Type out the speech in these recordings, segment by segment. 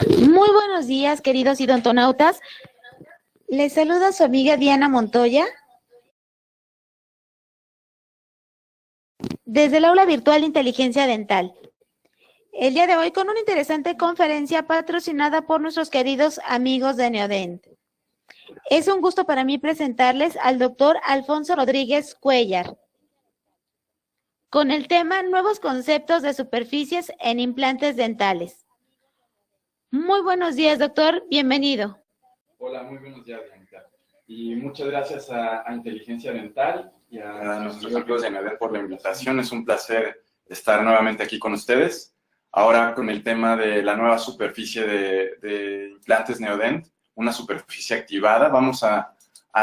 Muy buenos días, queridos idontonautas. Les saluda su amiga Diana Montoya desde el aula virtual de Inteligencia Dental. El día de hoy con una interesante conferencia patrocinada por nuestros queridos amigos de Neodent. Es un gusto para mí presentarles al doctor Alfonso Rodríguez Cuellar con el tema Nuevos conceptos de superficies en implantes dentales. Muy buenos días, doctor. Bienvenido. Hola, muy buenos días, Bianca. Y muchas gracias a Inteligencia Dental y a nuestros amigos de Neodent por la invitación. Es un placer estar nuevamente aquí con ustedes. Ahora con el tema de la nueva superficie de implantes Neodent, una superficie activada. Vamos a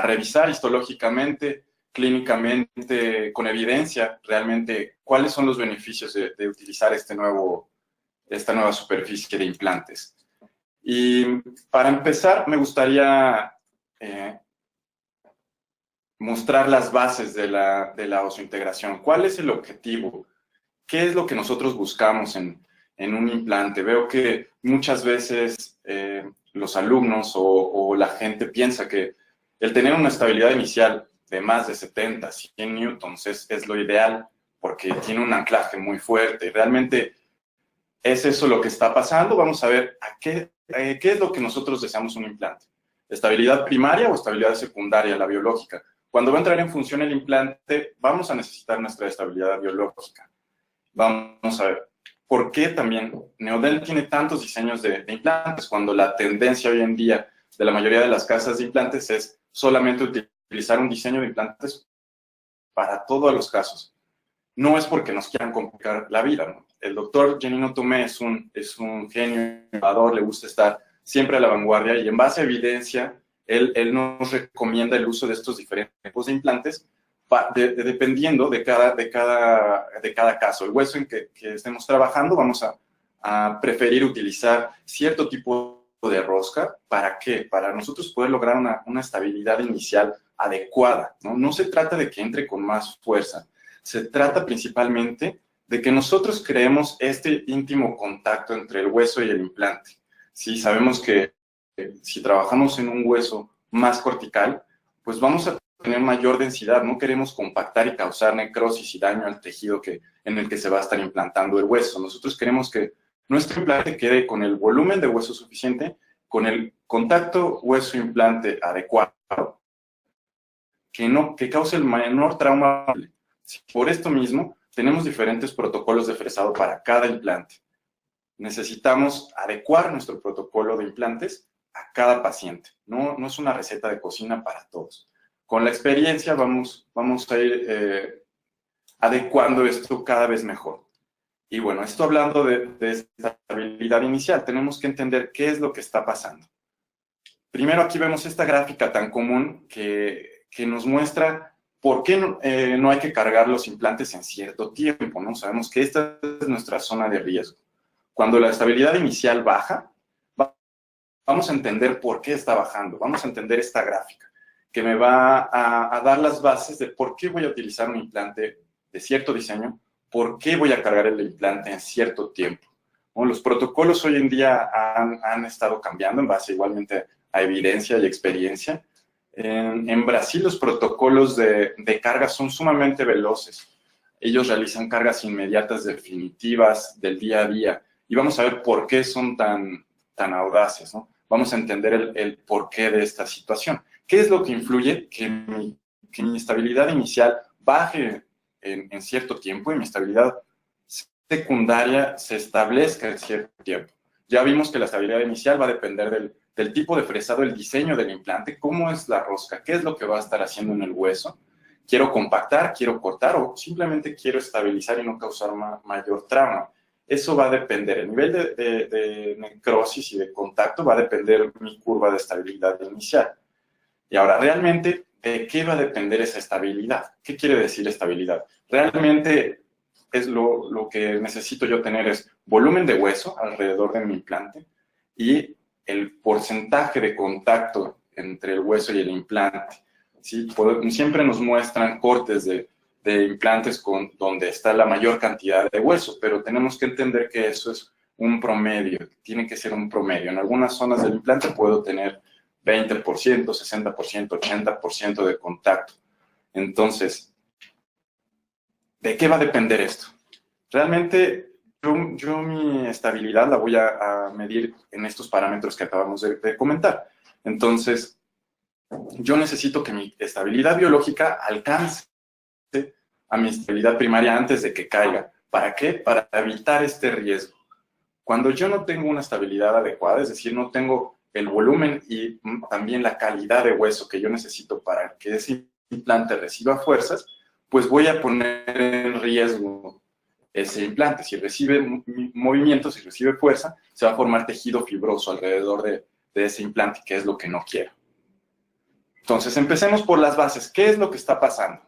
revisar histológicamente, clínicamente, con evidencia, realmente, cuáles son los beneficios de utilizar esta nueva superficie de implantes. Y para empezar, me gustaría mostrar las bases de la osseointegración. ¿Cuál es el objetivo? ¿Qué es lo que nosotros buscamos en un implante? Veo que muchas veces los alumnos o la gente piensa que el tener una estabilidad inicial de más de 70, 100 newtons es lo ideal porque tiene un anclaje muy fuerte. Realmente es eso lo que está pasando. Vamos a ver qué es lo que nosotros deseamos un implante. ¿Estabilidad primaria o estabilidad secundaria, la biológica? Cuando va a entrar en función el implante, vamos a necesitar nuestra estabilidad biológica. Vamos a ver por qué también Neodent tiene tantos diseños de implantes, cuando la tendencia hoy en día de la mayoría de las casas de implantes es solamente utilizar un diseño de implantes para todos los casos. No es porque nos quieran complicar la vida, ¿no? El doctor Genino Tomé es un genio innovador, le gusta estar siempre a la vanguardia y en base a evidencia, él nos recomienda el uso de estos diferentes tipos de implantes dependiendo de cada caso. El hueso en que estemos trabajando, vamos a preferir utilizar cierto tipo de rosca. ¿Para qué? Para nosotros poder lograr una estabilidad inicial adecuada, ¿no? No se trata de que entre con más fuerza, se trata principalmente de que nosotros creemos este íntimo contacto entre el hueso y el implante. Sí, sabemos que si trabajamos en un hueso más cortical, pues vamos a tener mayor densidad. No queremos compactar y causar necrosis y daño al tejido en el que se va a estar implantando el hueso. Nosotros queremos que nuestro implante quede con el volumen de hueso suficiente, con el contacto hueso-implante adecuado, que cause el menor trauma. Por esto mismo, tenemos diferentes protocolos de fresado para cada implante. Necesitamos adecuar nuestro protocolo de implantes a cada paciente. No es una receta de cocina para todos. Con la experiencia vamos a ir adecuando esto cada vez mejor. Y bueno, esto hablando de estabilidad inicial, tenemos que entender qué es lo que está pasando. Primero aquí vemos esta gráfica tan común que nos muestra ¿por qué no hay que cargar los implantes en cierto tiempo, ¿no? Sabemos que esta es nuestra zona de riesgo. Cuando la estabilidad inicial baja, vamos a entender por qué está bajando. Vamos a entender esta gráfica, que me va a dar las bases de por qué voy a utilizar un implante de cierto diseño, por qué voy a cargar el implante en cierto tiempo. Bueno, los protocolos hoy en día han estado cambiando en base igualmente a evidencia y experiencia. En Brasil los protocolos de carga son sumamente veloces. Ellos realizan cargas inmediatas definitivas del día a día. Y vamos a ver por qué son tan audaces, ¿no? Vamos a entender el porqué de esta situación. ¿Qué es lo que influye que mi estabilidad inicial baje en cierto tiempo y mi estabilidad secundaria se establezca en cierto tiempo? Ya vimos que la estabilidad inicial va a depender del tipo de fresado, el diseño del implante, cómo es la rosca, qué es lo que va a estar haciendo en el hueso. ¿Quiero compactar, quiero cortar o simplemente quiero estabilizar y no causar mayor trauma? Eso va a depender. El nivel de necrosis y de contacto va a depender de mi curva de estabilidad inicial. Y ahora, realmente, ¿de qué va a depender esa estabilidad? ¿Qué quiere decir estabilidad? Realmente es lo que necesito yo tener es volumen de hueso alrededor de mi implante y el porcentaje de contacto entre el hueso y el implante. ¿Sí? Siempre nos muestran cortes de implantes donde está la mayor cantidad de hueso, pero tenemos que entender que eso es un promedio, tiene que ser un promedio. En algunas zonas del implante puedo tener 20%, 60%, 80% de contacto. Entonces, ¿de qué va a depender esto? Realmente, yo mi estabilidad la voy a medir en estos parámetros que acabamos de comentar. Entonces, yo necesito que mi estabilidad biológica alcance a mi estabilidad primaria antes de que caiga. ¿Para qué? Para evitar este riesgo. Cuando yo no tengo una estabilidad adecuada, es decir, no tengo el volumen y también la calidad de hueso que yo necesito para que ese implante reciba fuerzas, pues voy a poner en riesgo ese implante. Si recibe movimiento, si recibe fuerza, se va a formar tejido fibroso alrededor de ese implante, que es lo que no quiero. Entonces, empecemos por las bases. ¿Qué es lo que está pasando?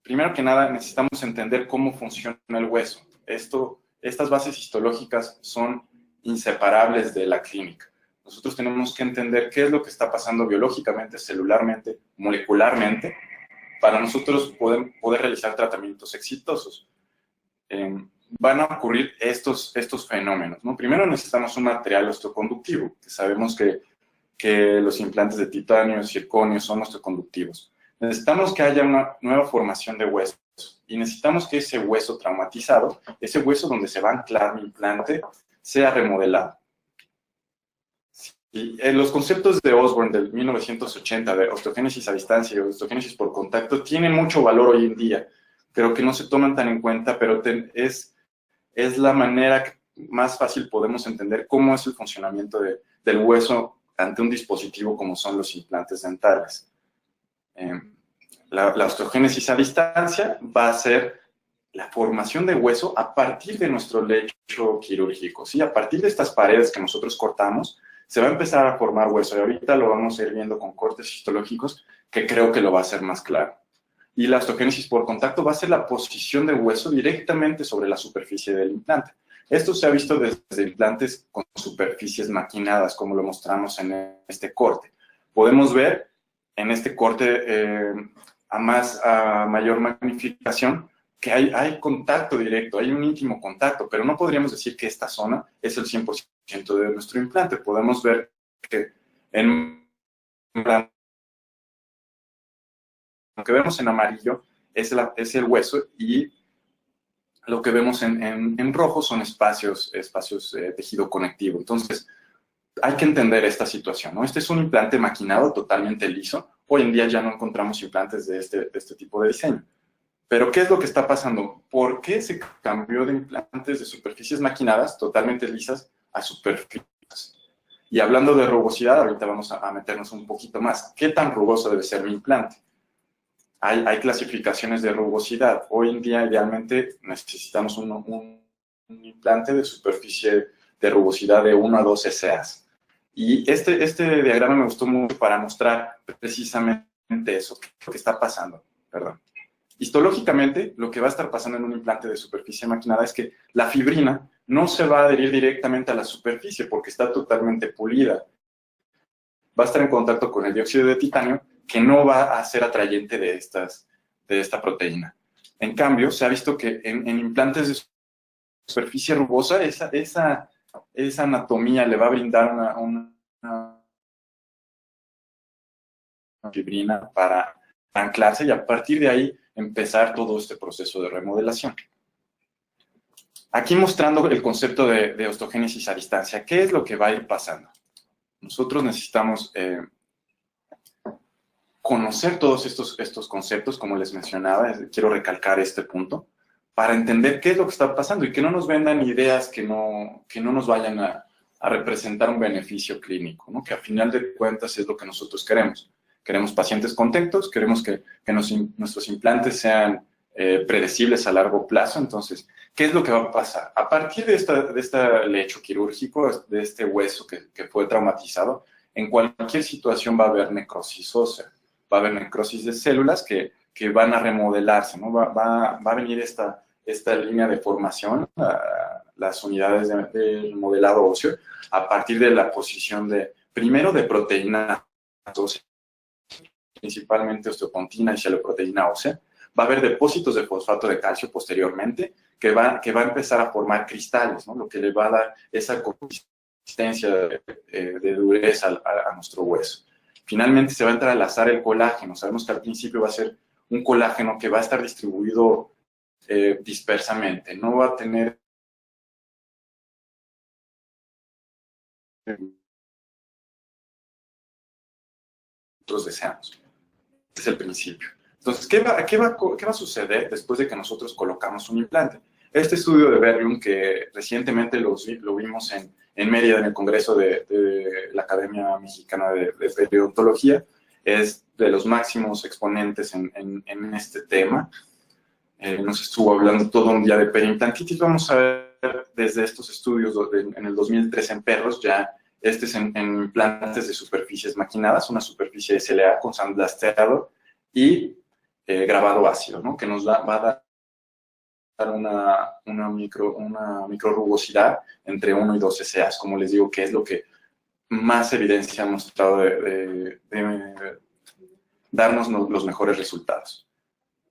Primero que nada, necesitamos entender cómo funciona el hueso. Estas bases histológicas son inseparables de la clínica. Nosotros tenemos que entender qué es lo que está pasando biológicamente, celularmente, molecularmente, para nosotros poder realizar tratamientos exitosos. Van a ocurrir estos fenómenos, ¿no? Primero necesitamos un material osteoconductivo, que sabemos que los implantes de titanio, circonio son osteoconductivos. Necesitamos que haya una nueva formación de huesos y necesitamos que ese hueso traumatizado, ese hueso donde se va a anclar mi implante, sea remodelado. Y los conceptos de Osborne del 1980 de osteogénesis a distancia y osteogénesis por contacto tienen mucho valor hoy en día. Creo que no se toman tan en cuenta, pero es la manera que más fácil podemos entender cómo es el funcionamiento del hueso ante un dispositivo como son los implantes dentales. La osteogénesis a distancia va a ser la formación de hueso a partir de nuestro lecho quirúrgico, ¿sí? A partir de estas paredes que nosotros cortamos, se va a empezar a formar hueso. Y ahorita lo vamos a ir viendo con cortes histológicos, que creo que lo va a hacer más claro. Y la osteogénesis por contacto va a ser la posición del hueso directamente sobre la superficie del implante. Esto se ha visto desde implantes con superficies maquinadas, como lo mostramos en este corte. Podemos ver en este corte a mayor magnificación que hay contacto directo, hay un íntimo contacto, pero no podríamos decir que esta zona es el 100% de nuestro implante. Podemos ver que lo que vemos en amarillo es el hueso y lo que vemos en rojo son espacios de tejido conectivo. Entonces, hay que entender esta situación, ¿no? Este es un implante maquinado totalmente liso. Hoy en día ya no encontramos implantes de este tipo de diseño. Pero, ¿qué es lo que está pasando? ¿Por qué se cambió de implantes de superficies maquinadas totalmente lisas a superficies? Y hablando de rugosidad, ahorita vamos a meternos un poquito más. ¿Qué tan rugoso debe ser mi implante? Hay clasificaciones de rugosidad. Hoy en día, idealmente, necesitamos un implante de superficie de rugosidad de 1 a 2 SAs. Y este diagrama me gustó mucho para mostrar precisamente eso, qué está pasando. Perdón. Histológicamente, lo que va a estar pasando en un implante de superficie maquinada es que la fibrina no se va a adherir directamente a la superficie porque está totalmente pulida. Va a estar en contacto con el dióxido de titanio, que no va a ser atrayente de esta proteína. En cambio, se ha visto que en implantes de superficie rugosa, esa anatomía le va a brindar una fibrina para anclarse y a partir de ahí empezar todo este proceso de remodelación. Aquí mostrando el concepto de osteogénesis a distancia. ¿Qué es lo que va a ir pasando? Nosotros necesitamos conocer todos estos conceptos, como les mencionaba, quiero recalcar este punto, para entender qué es lo que está pasando y que no nos vendan ideas que no nos vayan a representar un beneficio clínico, ¿no? Que a final de cuentas es lo que nosotros queremos. Queremos pacientes contentos, queremos que nuestros implantes sean predecibles a largo plazo. Entonces, ¿qué es lo que va a pasar? A partir de este lecho quirúrgico, de este hueso que fue traumatizado, en cualquier situación va a haber necrosis ósea, va a haber necrosis de células que van a remodelarse, ¿no? Va a venir esta línea de formación, las unidades del modelado óseo, a partir de la posición primero de proteína ósea, principalmente osteopontina y xeloproteína ósea. Va a haber depósitos de fosfato de calcio posteriormente que va a empezar a formar cristales, ¿no? Lo que le va a dar esa consistencia de dureza a nuestro hueso. Finalmente se va a entrelazar el colágeno. Sabemos que al principio va a ser un colágeno que va a estar distribuido dispersamente, no va a tener nosotros deseamos. Este es el principio. Entonces, ¿qué va a suceder después de que nosotros colocamos un implante? Este estudio de Berrium, que recientemente lo vimos en Mérida, en el Congreso de la Academia Mexicana de Periodontología, es de los máximos exponentes en este tema. Nos estuvo hablando todo un día de periimplantitis. Vamos a ver desde estos estudios en el 2003 en perros, ya este es en implantes de superficies maquinadas, una superficie SLA con sandblasteado y grabado ácido, ¿no? Que nos va a dar una micro rugosidad entre 1 y 2 SAs, como les digo, que es lo que más evidencia ha mostrado de darnos los mejores resultados.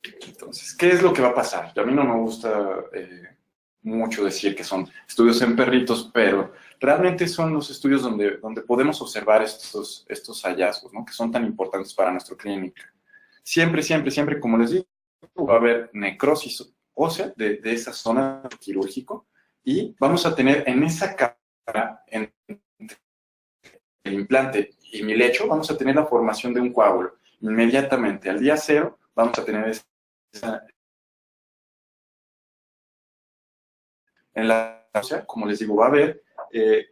Entonces, ¿qué es lo que va a pasar? A mí no me gusta mucho decir que son estudios en perritos, pero realmente son los estudios donde podemos observar estos hallazgos, ¿no? Que son tan importantes para nuestra clínica. Siempre, como les digo, va a haber necrosis ósea de esa zona quirúrgico y vamos a tener en esa cámara, en el implante y mi lecho, vamos a tener la formación de un coágulo. Inmediatamente, al día 0, vamos a tener en la ósea, como les digo, va a haber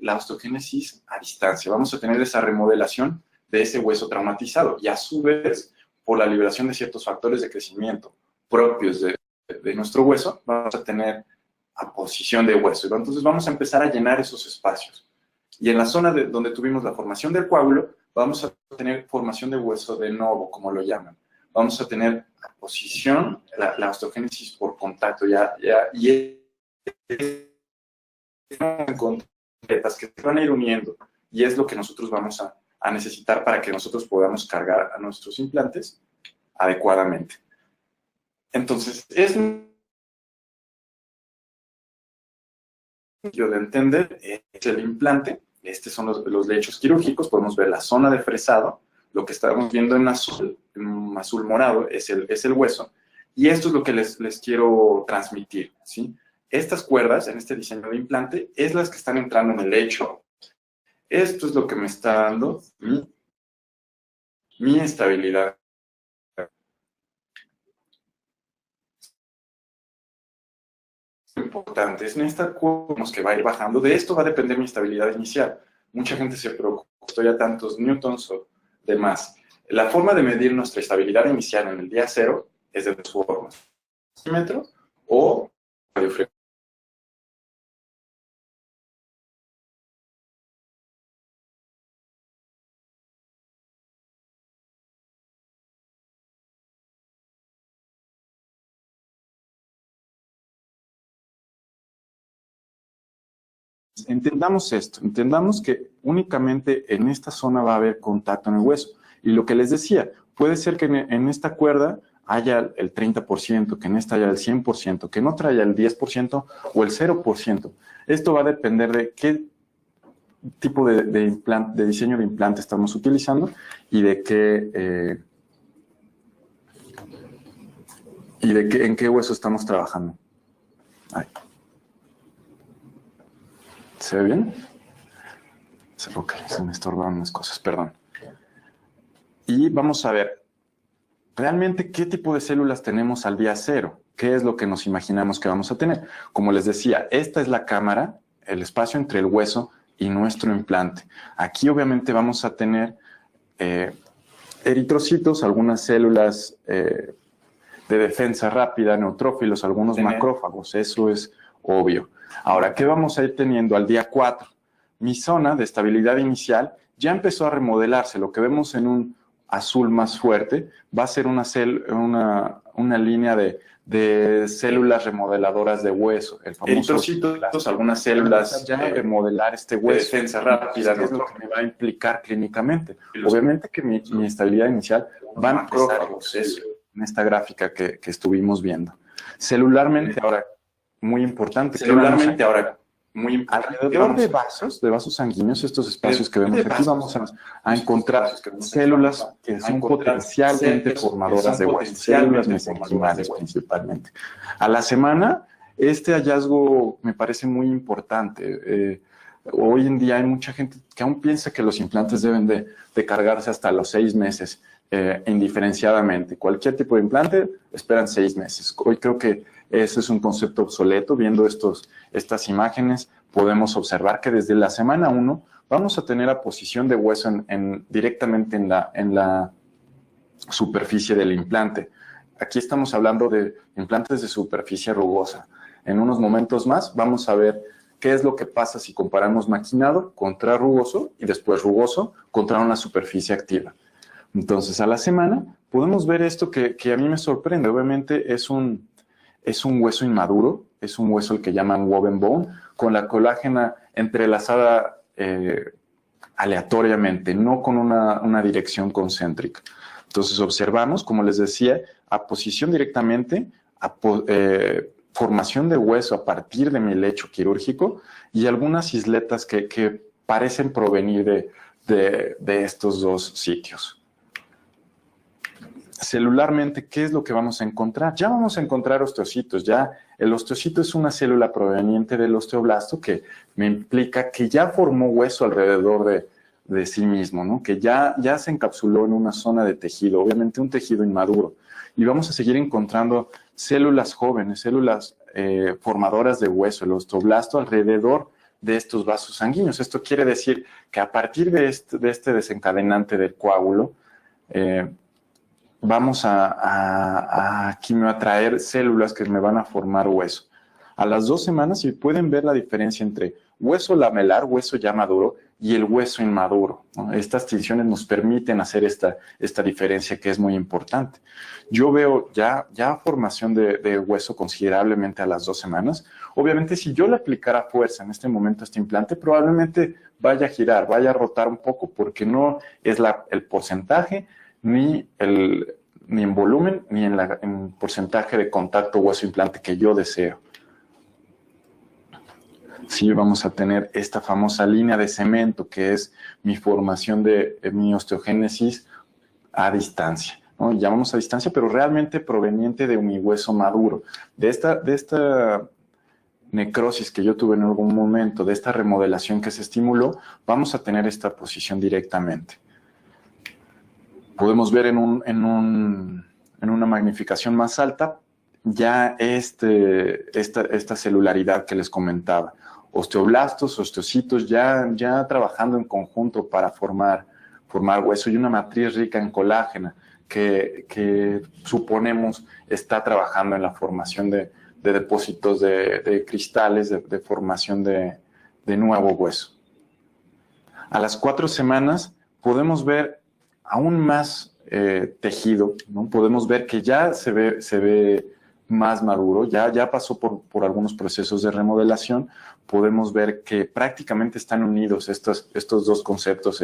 la osteogénesis a distancia. Vamos a tener esa remodelación de ese hueso traumatizado y a su vez, por la liberación de ciertos factores de crecimiento propios de nuestro hueso, vamos a tener aposición de hueso. Entonces vamos a empezar a llenar esos espacios. Y en la zona donde tuvimos la formación del coágulo, vamos a tener formación de hueso de novo, como lo llaman. Vamos a tener aposición, la osteogénesis por contacto, y completas que se van a ir uniendo. Y es lo que nosotros vamos a necesitar para que nosotros podamos cargar a nuestros implantes adecuadamente. Entonces, es de entender, es el implante. Estos son los lechos quirúrgicos. Podemos ver la zona de fresado. Lo que estamos viendo en azul morado, es el hueso. Y esto es lo que les quiero transmitir, ¿sí? Estas cuerdas, en este diseño de implante, es las que están entrando en el lecho. Esto es lo que me está dando mi estabilidad. Importante, es en esta curva que va a ir bajando. De esto va a depender mi estabilidad inicial. Mucha gente se preocupa, estoy a tantos newtons o demás. La forma de medir nuestra estabilidad inicial en el día 0 es de dos formas: centímetro o radiofrecuencia. Entendamos esto, entendamos que únicamente en esta zona va a haber contacto en el hueso. Y lo que les decía, puede ser que en esta cuerda haya el 30%, que en esta haya el 100%, que en otra haya el 10% o el 0%. Esto va a depender de qué tipo de diseño de implante estamos utilizando y en qué hueso estamos trabajando. Ahí. ¿Se ve bien? Ok, se me estorbaron unas cosas, perdón. Y vamos a ver, realmente, ¿qué tipo de células tenemos al día 0? ¿Qué es lo que nos imaginamos que vamos a tener? Como les decía, esta es la cámara, el espacio entre el hueso y nuestro implante. Aquí obviamente vamos a tener eritrocitos, algunas células de defensa rápida, neutrófilos, algunos macrófagos, eso es obvio. Ahora, ¿qué vamos a ir teniendo al día 4? Mi zona de estabilidad inicial ya empezó a remodelarse. Lo que vemos en un azul más fuerte va a ser una línea de células remodeladoras de hueso. El famoso eritrocitos, algunas células ya remodelar este hueso. De defensa rápida, es lo que me va a implicar clínicamente. Obviamente que mi estabilidad inicial va a empezar en esta gráfica que estuvimos viendo. Celularmente, ahora, muy importante. Celularmente ahora, muy importante. Alrededor de vasos sanguíneos, estos espacios que vemos aquí, vamos a encontrar células que son potencialmente formadoras de hueso, células mesenquimales principalmente. A la semana, este hallazgo me parece muy importante. Hoy en día hay mucha gente que aún piensa que los implantes deben de cargarse hasta los 6 meses, indiferenciadamente. Cualquier tipo de implante esperan 6 meses. Hoy creo que ese es un concepto obsoleto. Viendo estas imágenes, podemos observar que desde la semana 1 vamos a tener la posición de hueso directamente en la superficie del implante. Aquí estamos hablando de implantes de superficie rugosa. En unos momentos más vamos a ver qué es lo que pasa si comparamos maquinado contra rugoso y después rugoso contra una superficie activa. Entonces, a la semana podemos ver esto que a mí me sorprende. Obviamente es un hueso inmaduro, es un hueso el que llaman woven bone, con la colágena entrelazada aleatoriamente, no con una dirección concéntrica. Entonces observamos, como les decía, aposición directamente, formación de hueso a partir de mi lecho quirúrgico y algunas isletas que parecen provenir de estos dos sitios. Celularmente, ¿qué es lo que vamos a encontrar? Ya vamos a encontrar osteocitos. Ya el osteocito es una célula proveniente del osteoblasto que me implica que ya formó hueso alrededor de sí mismo, ¿no? Que ya se encapsuló en una zona de tejido, obviamente un tejido inmaduro. Y vamos a seguir encontrando células jóvenes, células formadoras de hueso, el osteoblasto alrededor de estos vasos sanguíneos. Esto quiere decir que a partir de este desencadenante del coágulo, vamos a quimioatraer células que me van a formar hueso. A las 2 semanas, si pueden ver la diferencia entre hueso lamelar, hueso ya maduro, y el hueso inmaduro, ¿no? Estas tinciones nos permiten hacer esta diferencia que es muy importante. Yo veo ya formación de hueso considerablemente a las 2 semanas. Obviamente, si yo le aplicara fuerza en este momento a este implante, probablemente vaya a girar, vaya a rotar un poco, porque no es el porcentaje, ni en volumen, ni en porcentaje de contacto hueso-implante que yo deseo. Sí, vamos a tener esta famosa línea de cemento, que es mi formación de mi osteogénesis a distancia, ¿no? Llamamos a distancia, pero realmente proveniente de mi hueso maduro. De esta necrosis que yo tuve en algún momento, de esta remodelación que se estimuló, vamos a tener esta posición directamente. Podemos ver en una magnificación más alta ya esta celularidad que les comentaba. Osteoblastos, osteocitos ya trabajando en conjunto para formar hueso y una matriz rica en colágena que suponemos está trabajando en la formación de depósitos de cristales, de formación de nuevo hueso. A las 4 semanas podemos ver aún más tejido, ¿no? Podemos ver que ya se ve más maduro, ya pasó por algunos procesos de remodelación. Podemos ver que prácticamente están unidos estos dos conceptos,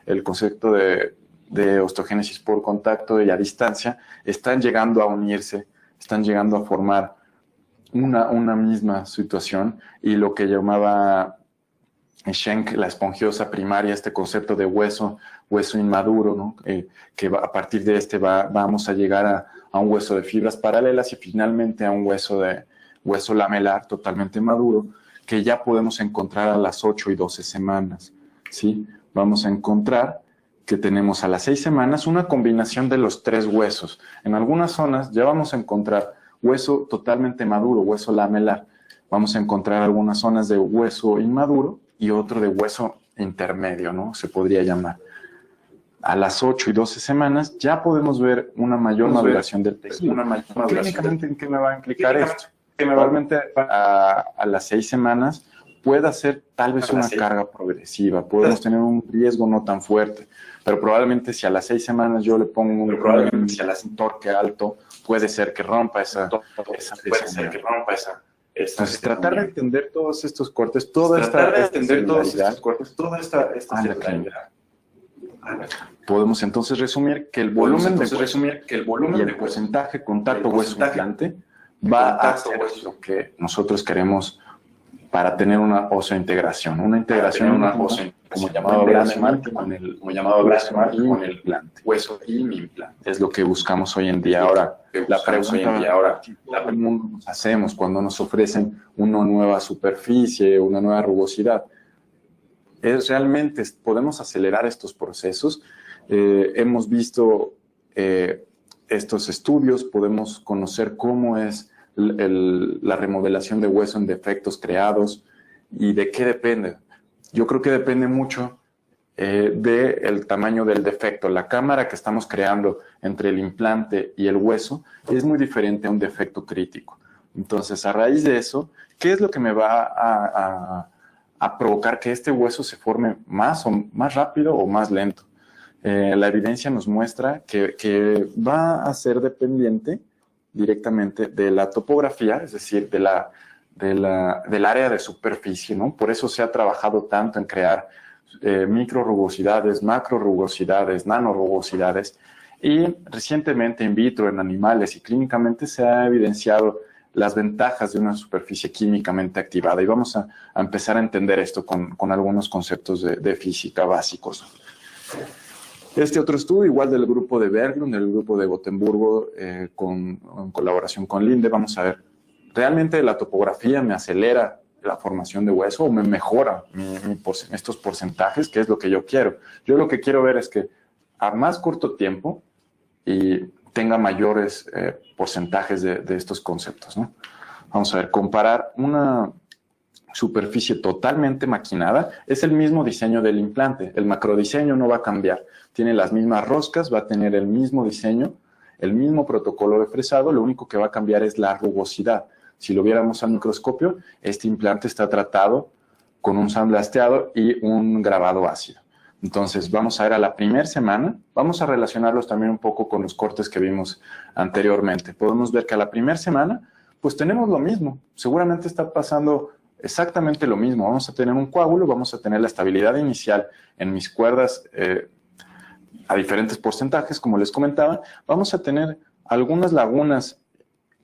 el concepto de osteogénesis por contacto y a distancia, están llegando a unirse, están llegando a formar una misma situación, y lo que llamaba Schenk la esponjosa primaria, este concepto de hueso inmaduro, ¿no? Que a partir de vamos a llegar a un hueso de fibras paralelas y finalmente a un hueso lamelar totalmente maduro, que ya podemos encontrar a las 8 y 12 semanas, ¿sí? Vamos a encontrar que tenemos a las 6 semanas una combinación de los 3 huesos. En algunas zonas ya vamos a encontrar hueso totalmente maduro, hueso lamelar. Vamos a encontrar algunas zonas de hueso inmaduro y otro de hueso intermedio, ¿no? Se podría llamar. A las 8 y 12 semanas ya podemos ver una mayor maduración del tejido. Clínicamente, ¿en qué me va a implicar esto? Probablemente a las 6 semanas pueda ser tal vez una carga progresiva. Podemos tener un riesgo no tan fuerte, pero probablemente si a las 6 semanas yo le pongo un torque alto, puede ser que rompa esa Entonces, tratar de entender todos estos cortes, toda esta celularidad. Podemos entonces resumir que el volumen y el porcentaje contacto hueso implante va a contacto hacer hueso. lo que nosotros queremos para tener una osteointegración. Una integración, como llamado Brand Martin, con el implante. Hueso y mi implante. Es lo que buscamos hoy en día. Ahora, la pregunta que todo el mundo nos hacemos cuando nos ofrecen una nueva superficie, una nueva rugosidad, es realmente, ¿podemos acelerar estos procesos? Hemos visto estos estudios, podemos conocer cómo es la remodelación de hueso en defectos creados y de qué depende. Yo creo que depende mucho del tamaño del defecto. La cámara que estamos creando entre el implante y el hueso es muy diferente a un defecto crítico. Entonces, a raíz de eso, ¿qué es lo que me va a provocar que este hueso se forme más rápido o más lento? La evidencia nos muestra que va a ser dependiente directamente de la topografía, es decir, del área de superficie, ¿no? Por eso se ha trabajado tanto en crear micro rugosidades, macro rugosidades, nano rugosidades, y recientemente in vitro, en animales y clínicamente se ha evidenciado las ventajas de una superficie químicamente activada, y vamos a empezar a entender esto con algunos conceptos de física básicos. Este otro estudio, igual del grupo de Berglund, del grupo de Gotemburgo, en colaboración con Linde, vamos a ver, ¿realmente la topografía me acelera la formación de hueso o me mejora estos porcentajes? ¿Qué es lo que yo quiero? Yo lo que quiero ver es que a más corto tiempo y tenga mayores porcentajes de estos conceptos, ¿no? Vamos a ver, comparar una superficie totalmente maquinada, es el mismo diseño del implante. El macrodiseño no va a cambiar. Tiene las mismas roscas, va a tener el mismo diseño, el mismo protocolo de fresado, lo único que va a cambiar es la rugosidad. Si lo viéramos al microscopio, este implante está tratado con un sandblasteado y un grabado ácido. Entonces, vamos a ver a la primera semana, vamos a relacionarlos también un poco con los cortes que vimos anteriormente. Podemos ver que a la primera semana, pues tenemos lo mismo. Seguramente está pasando exactamente lo mismo. Vamos a tener un coágulo, vamos a tener la estabilidad inicial en mis cuerdas a diferentes porcentajes, como les comentaba. Vamos a tener algunas lagunas,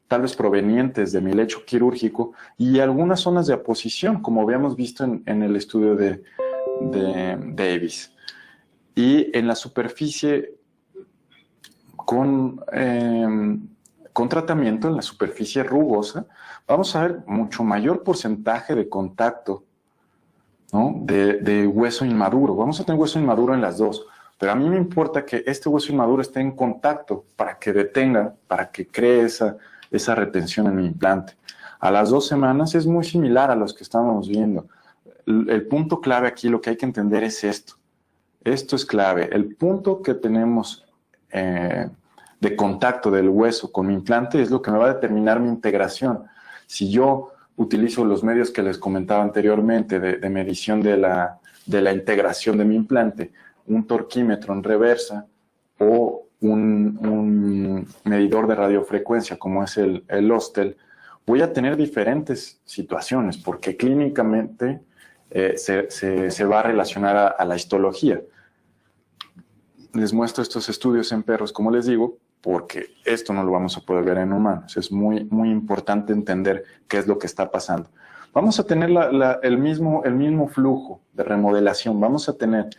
tal vez provenientes de mi lecho quirúrgico, y algunas zonas de aposición, como habíamos visto en el estudio de Davis. Y en la superficie con tratamiento, en la superficie rugosa, vamos a ver mucho mayor porcentaje de contacto, ¿no? de hueso inmaduro. Vamos a tener hueso inmaduro en las dos, pero a mí me importa que este hueso inmaduro esté en contacto para que detenga, para que cree esa retención en mi implante. A las 2 semanas es muy similar a los que estábamos viendo. El punto clave aquí, lo que hay que entender es esto. Esto es clave. El punto que tenemos de contacto del hueso con mi implante es lo que me va a determinar mi integración. Si yo utilizo los medios que les comentaba anteriormente de medición de la integración de mi implante, un torquímetro en reversa o un medidor de radiofrecuencia como es el Ostel, voy a tener diferentes situaciones porque clínicamente se va a relacionar a la histología. Les muestro estos estudios en perros, como les digo, porque esto no lo vamos a poder ver en humanos. Es muy, muy importante entender qué es lo que está pasando. Vamos a tener el mismo flujo de remodelación, vamos a tener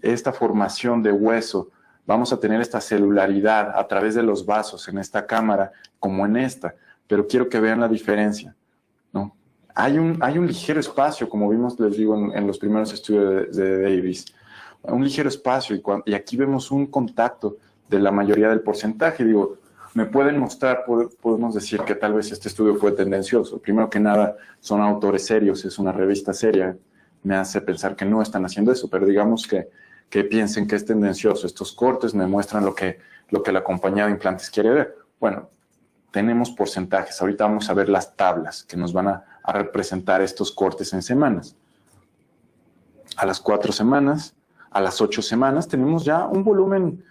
esta formación de hueso, vamos a tener esta celularidad a través de los vasos en esta cámara como en esta, pero quiero que vean la diferencia, ¿no? Hay un ligero espacio, como vimos, les digo, en los primeros estudios de Davis, un ligero espacio y aquí vemos un contacto de la mayoría del porcentaje. Digo, me pueden mostrar, podemos decir que tal vez este estudio fue tendencioso. Primero que nada, son autores serios, es una revista seria, me hace pensar que no están haciendo eso, pero digamos que piensen que es tendencioso. Estos cortes me muestran lo que la compañía de implantes quiere ver. Bueno, tenemos porcentajes. Ahorita vamos a ver las tablas que nos van a representar estos cortes en semanas. A las 4 semanas, a las 8 semanas, tenemos ya un volumen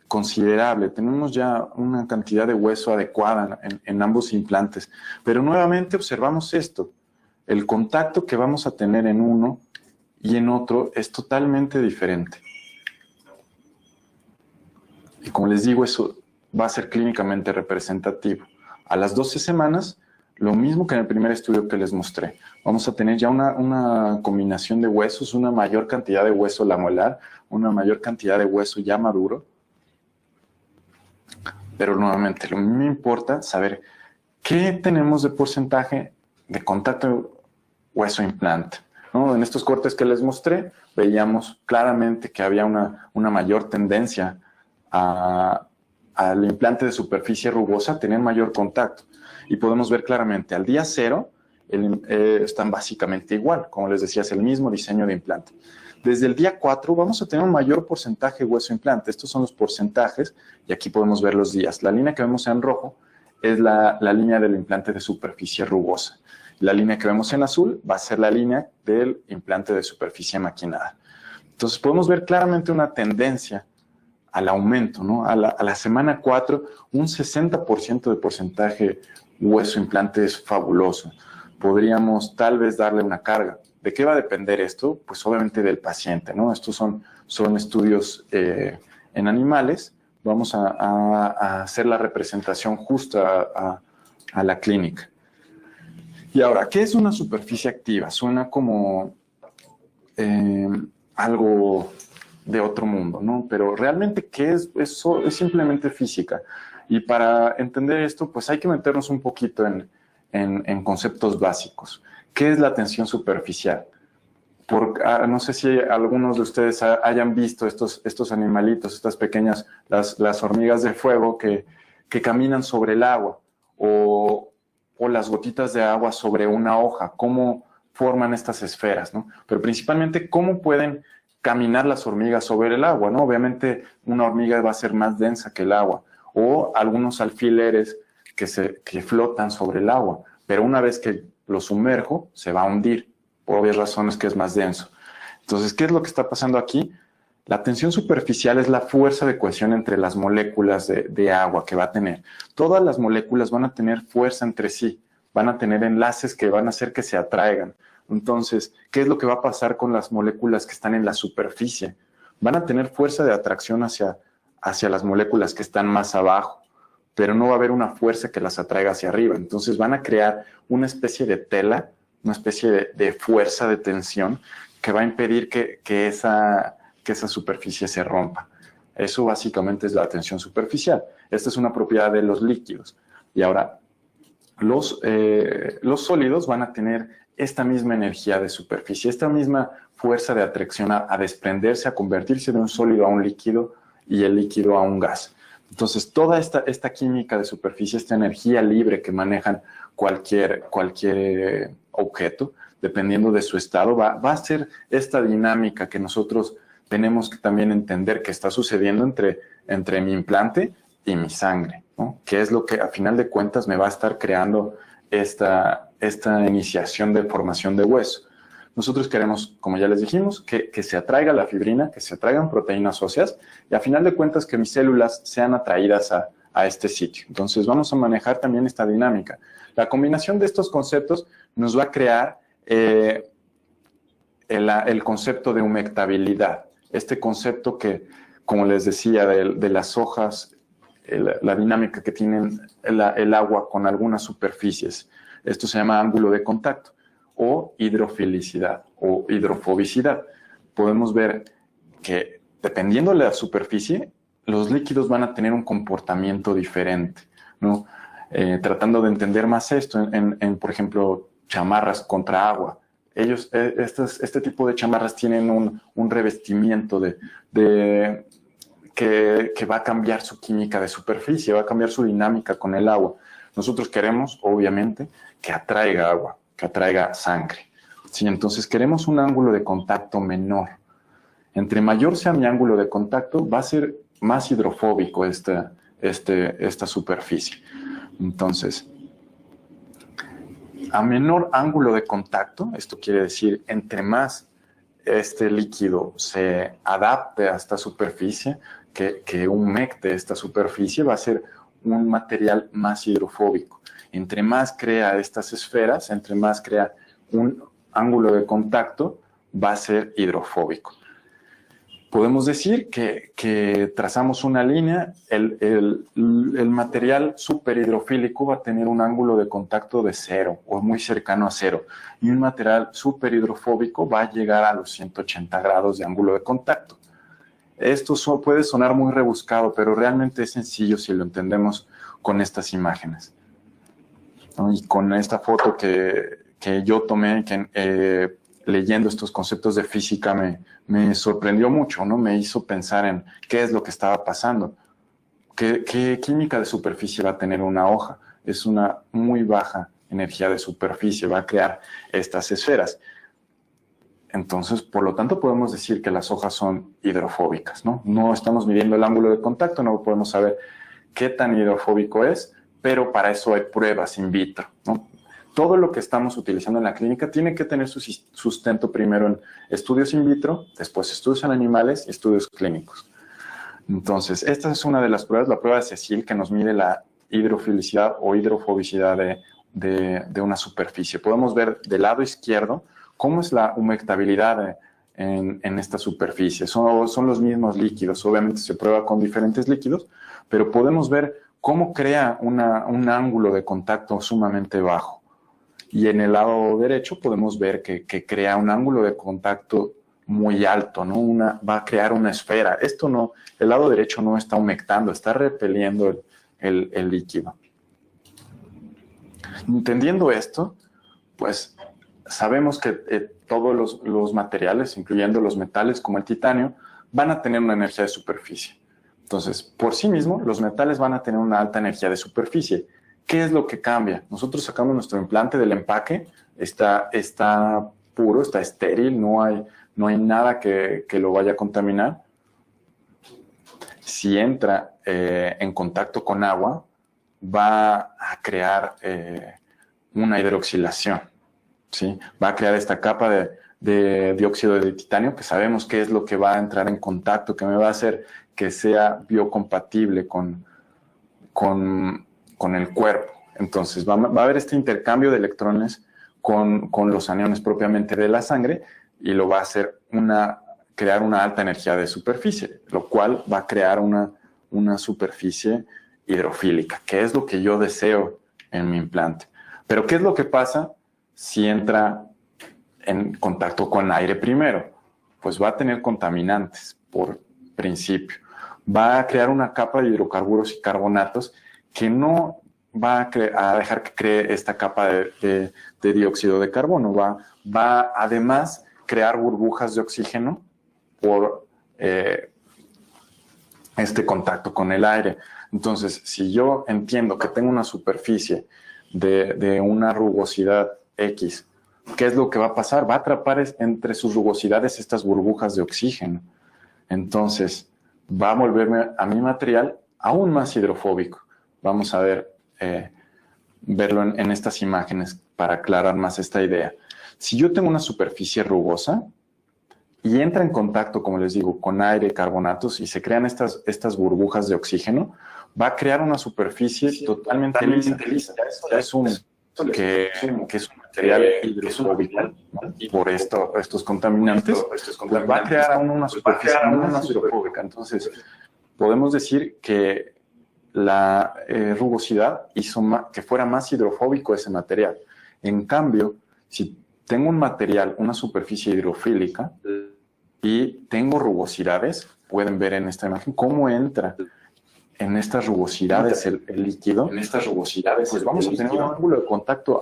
considerable, tenemos ya una cantidad de hueso adecuada en ambos implantes. Pero nuevamente observamos esto, el contacto que vamos a tener en uno y en otro es totalmente diferente. Y como les digo, eso va a ser clínicamente representativo. A las 12 semanas, lo mismo que en el primer estudio que les mostré. Vamos a tener ya una combinación de huesos, una mayor cantidad de hueso lamelar, una mayor cantidad de hueso ya maduro. Pero nuevamente, lo mismo me importa saber qué tenemos de porcentaje de contacto hueso-implante, ¿no? En estos cortes que les mostré, veíamos claramente que había una mayor tendencia al implante de superficie rugosa a tener mayor contacto. Y podemos ver claramente, al día 0, están básicamente igual. Como les decía, es el mismo diseño de implante. Desde el día 4 vamos a tener un mayor porcentaje de hueso-implante. Estos son los porcentajes y aquí podemos ver los días. La línea que vemos en rojo es la línea del implante de superficie rugosa. La línea que vemos en azul va a ser la línea del implante de superficie maquinada. Entonces podemos ver claramente una tendencia al aumento, ¿no? A la semana 4, un 60% de porcentaje hueso-implante es fabuloso. Podríamos tal vez darle una carga. ¿De qué va a depender esto? Pues obviamente del paciente, ¿no? Estos son estudios en animales. Vamos a hacer la representación justa a la clínica. Y ahora, ¿qué es una superficie activa? Suena como algo de otro mundo, ¿no? Pero realmente, ¿qué es? Eso es simplemente física. Y para entender esto, pues hay que meternos un poquito en conceptos básicos. ¿Qué es la tensión superficial? No sé si algunos de ustedes hayan visto estos animalitos, estas pequeñas, las hormigas de fuego que caminan sobre el agua o las gotitas de agua sobre una hoja, cómo forman estas esferas, ¿no? Pero principalmente, ¿cómo pueden caminar las hormigas sobre el agua, ¿no? Obviamente, una hormiga va a ser más densa que el agua, o algunos alfileres que flotan sobre el agua, pero una vez que lo sumerjo, se va a hundir, por obvias razones que es más denso. Entonces, ¿qué es lo que está pasando aquí? La tensión superficial es la fuerza de cohesión entre las moléculas de agua que va a tener. Todas las moléculas van a tener fuerza entre sí, van a tener enlaces que van a hacer que se atraigan. Entonces, ¿qué es lo que va a pasar con las moléculas que están en la superficie? Van a tener fuerza de atracción hacia las moléculas que están más abajo, pero no va a haber una fuerza que las atraiga hacia arriba. Entonces van a crear una especie de tela, una especie de fuerza de tensión que va a impedir que esa superficie se rompa. Eso básicamente es la tensión superficial. Esta es una propiedad de los líquidos. Y ahora, los sólidos van a tener esta misma energía de superficie, esta misma fuerza de atracción a desprenderse, a convertirse de un sólido a un líquido y el líquido a un gas. Entonces, toda esta química de superficie, esta energía libre que manejan cualquier objeto, dependiendo de su estado, va a ser esta dinámica que nosotros tenemos que también entender que está sucediendo entre mi implante y mi sangre, ¿no? Que es lo que a final de cuentas me va a estar creando esta iniciación de formación de hueso. Nosotros queremos, como ya les dijimos, que se atraiga la fibrina, que se atraigan proteínas óseas y a final de cuentas que mis células sean atraídas a este sitio. Entonces vamos a manejar también esta dinámica. La combinación de estos conceptos nos va a crear el concepto de humectabilidad. Este concepto que, como les decía, de las hojas, la dinámica que tienen el agua con algunas superficies. Esto se llama ángulo de contacto o hidrofilicidad o hidrofobicidad. Podemos ver que dependiendo de la superficie, los líquidos van a tener un comportamiento diferente, ¿no? Tratando de entender más esto por ejemplo, chamarras contra agua. Este tipo de chamarras tienen un revestimiento que va a cambiar su química de superficie, va a cambiar su dinámica con el agua. Nosotros queremos, obviamente, que atraiga agua, que atraiga sangre. ¿Sí? Entonces, queremos un ángulo de contacto menor. Entre mayor sea mi ángulo de contacto, va a ser más hidrofóbico esta superficie. Entonces, a menor ángulo de contacto, esto quiere decir, entre más este líquido se adapte a esta superficie, que humecte esta superficie, va a ser un material más hidrofóbico. Entre más crea estas esferas, entre más crea un ángulo de contacto, va a ser hidrofóbico. podemos decir que trazamos una línea, el material superhidrofílico va a tener un ángulo de contacto de 0 o muy cercano a 0, y un material superhidrofóbico va a llegar a los 180 grados de ángulo de contacto. Esto puede sonar muy rebuscado, pero realmente es sencillo si lo entendemos con estas imágenes, ¿no? Y con esta foto que yo tomé, leyendo estos conceptos de física me sorprendió mucho, ¿no? Me hizo pensar en qué es lo que estaba pasando. ¿Qué química de superficie va a tener una hoja? Es una muy baja energía de superficie, va a crear estas esferas. Entonces, por lo tanto, podemos decir que las hojas son hidrofóbicas, ¿no? No estamos midiendo el ángulo de contacto, no podemos saber qué tan hidrofóbico es, pero para eso hay pruebas in vitro, ¿no? Todo lo que estamos utilizando en la clínica tiene que tener su sustento primero en estudios in vitro, después estudios en animales y estudios clínicos. Entonces, esta es una de las pruebas, la prueba de Cecil, que nos mide la hidrofilicidad o hidrofobicidad de una superficie. Podemos ver del lado izquierdo cómo es la humectabilidad en esta superficie. Son los mismos líquidos, obviamente se prueba con diferentes líquidos, pero podemos ver cómo crea un ángulo de contacto sumamente bajo. Y en el lado derecho podemos ver que crea un ángulo de contacto muy alto, ¿no? Va a crear una esfera. El lado derecho no está humectando, está repeliendo el líquido. Entendiendo esto, pues sabemos que todos los materiales, incluyendo los metales como el titanio, van a tener una energía de superficie. Entonces, por sí mismo, los metales van a tener una alta energía de superficie. ¿Qué es lo que cambia? Nosotros sacamos nuestro implante del empaque, está puro, está estéril, no hay nada que lo vaya a contaminar. Si entra en contacto con agua, va a crear una hidroxilación, ¿sí? Va a crear esta capa de dióxido de titanio, que sabemos qué es lo que va a entrar en contacto, que me va a hacer que sea biocompatible con el cuerpo. Entonces va a haber este intercambio de electrones con los aniones propiamente de la sangre, y lo va a hacer crear una alta energía de superficie, lo cual va a crear una superficie hidrofílica, que es lo que yo deseo en mi implante. Pero ¿qué es lo que pasa si entra en contacto con aire primero? Pues va a tener contaminantes por principio. Va a crear una capa de hidrocarburos y carbonatos que no va a dejar que cree esta capa de dióxido de carbono. Va además crear burbujas de oxígeno por este contacto con el aire. Entonces, si yo entiendo que tengo una superficie de una rugosidad X, ¿qué es lo que va a pasar? Va a atrapar entre sus rugosidades estas burbujas de oxígeno. Entonces, va a volverme a mi material aún más hidrofóbico. Vamos a verlo en estas imágenes para aclarar más esta idea. Si yo tengo una superficie rugosa y entra en contacto, como les digo, con aire, carbonatos, y se crean estas burbujas de oxígeno, va a crear una superficie totalmente lisa. Ya es un material hidrofóbico, ¿no? Por estos contaminantes, pues va a crear aún una superficie más hidrofóbica. Entonces, podemos decir que la rugosidad hizo que fuera más hidrofóbico ese material. En cambio, si tengo un material, una superficie hidrofílica, y tengo rugosidades, pueden ver en esta imagen cómo entra en estas rugosidades el líquido. En estas rugosidades, pues vamos a tener un ángulo de contacto.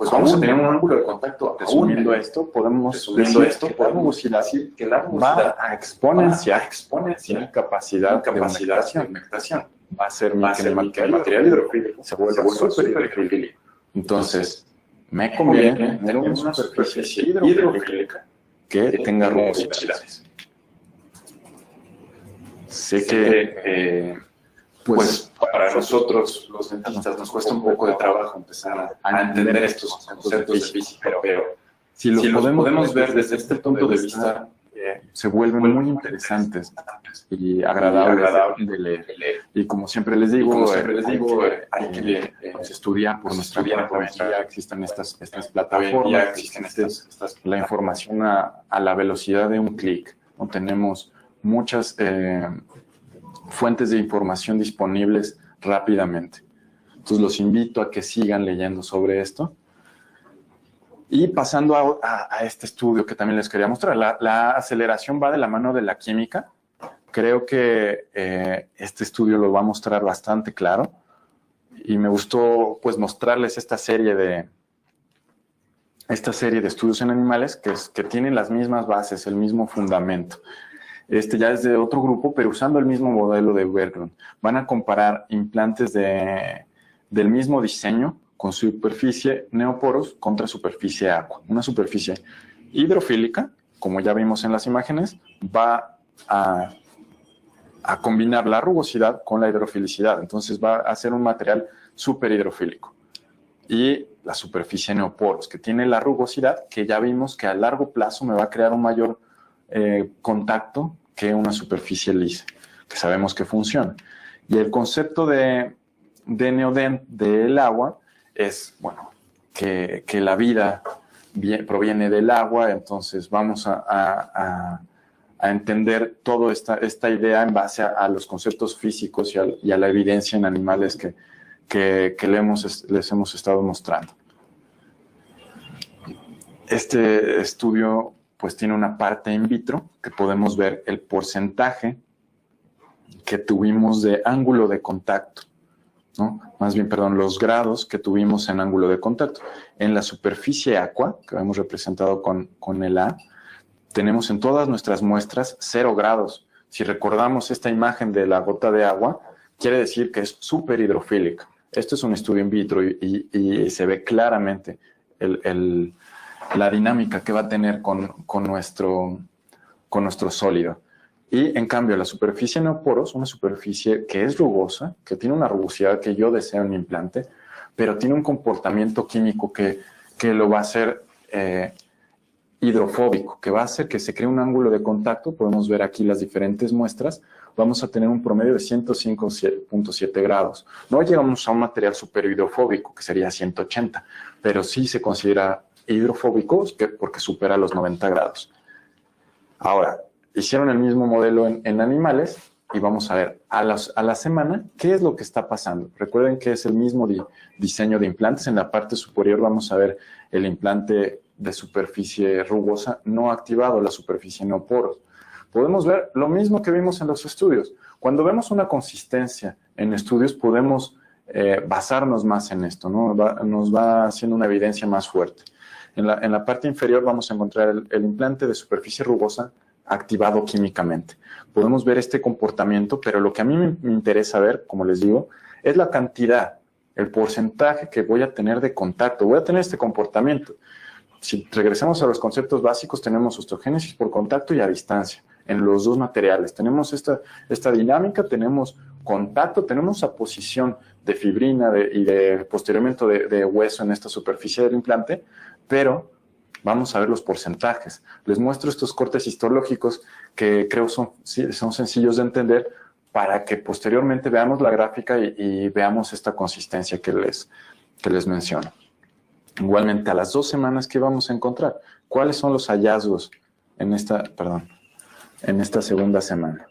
Resumiendo esto, podemos decir que la rugosidad va a exponenciar mi capacidad de humectación. Va a ser que el material hidrofílico se vuelva súper hidrofílico. Entonces, me conviene tener una superficie hidrofílica que tenga rugosidades. Sé que pues para nosotros los dentistas nos cuesta un poco de trabajo empezar a entender estos conceptos de física, pero si los podemos ver desde este punto de vista, se vuelven muy interesantes y agradables de leer. Y como siempre les digo, hay que estudiar por nuestra cuenta. Ya existen estas plataformas, la información a la velocidad de un clic. No tenemos muchas fuentes de información disponibles rápidamente. Entonces los invito a que sigan leyendo sobre esto. Y pasando a este estudio que también les quería mostrar, la aceleración va de la mano de la química. Creo que este estudio lo va a mostrar bastante claro y me gustó pues mostrarles esta serie de estudios en animales que tienen las mismas bases, el mismo fundamento. Ya es de otro grupo, pero usando el mismo modelo de Berglund. Van a comparar implantes del mismo diseño con superficie neoporos contra superficie aqua. Una superficie hidrofílica, como ya vimos en las imágenes, va a combinar la rugosidad con la hidrofilicidad. Entonces va a ser un material súper hidrofílico. Y la superficie neoporos, que tiene la rugosidad, que ya vimos que a largo plazo me va a crear un mayor contacto que una superficie lisa, que sabemos que funciona. Y el concepto de Neodent del agua es, bueno, que la vida proviene del agua, entonces vamos a entender toda esta idea en base a los conceptos físicos y a la evidencia en animales que les hemos estado mostrando. Este estudio pues tiene una parte in vitro que podemos ver el porcentaje que tuvimos de ángulo de contacto, ¿no? Más bien, perdón, los grados que tuvimos en ángulo de contacto. En la superficie aqua, que hemos representado con el A, tenemos en todas nuestras muestras 0 grados. Si recordamos esta imagen de la gota de agua, quiere decir que es súper hidrofílica. Esto es un estudio in vitro y se ve claramente la dinámica que va a tener con nuestro sólido. Y en cambio, la superficie neoporos, una superficie que es rugosa, que tiene una rugosidad que yo deseo en mi implante, pero tiene un comportamiento químico que lo va a hacer hidrofóbico, que va a hacer que se cree un ángulo de contacto. Podemos ver aquí las diferentes muestras. Vamos a tener un promedio de 105.7 grados. No llegamos a un material super hidrofóbico, que sería 180, pero sí se considera hidrofóbico porque supera los 90 grados. Ahora, hicieron el mismo modelo en animales y vamos a ver a la semana qué es lo que está pasando. Recuerden que es el mismo diseño de implantes. En la parte superior vamos a ver el implante de superficie rugosa no activado, la superficie neoporos. Podemos ver lo mismo que vimos en los estudios. Cuando vemos una consistencia en estudios, podemos basarnos más en esto, ¿no? Nos va haciendo una evidencia más fuerte. En la parte inferior vamos a encontrar el implante de superficie rugosa activado químicamente. Podemos ver este comportamiento, pero lo que a mí me interesa ver, como les digo, es la cantidad, el porcentaje que voy a tener de contacto. Voy a tener este comportamiento. Si regresamos a los conceptos básicos, tenemos osteogénesis por contacto y a distancia en los dos materiales. Tenemos esta dinámica, tenemos contacto, tenemos aposición de fibrina y de posteriormente de hueso en esta superficie del implante, pero vamos a ver los porcentajes. Les muestro estos cortes histológicos que creo son sencillos de entender para que posteriormente veamos la gráfica y veamos esta consistencia que les menciono. Igualmente, a las 2 semanas, ¿qué vamos a encontrar? ¿Cuáles son los hallazgos en esta segunda semana?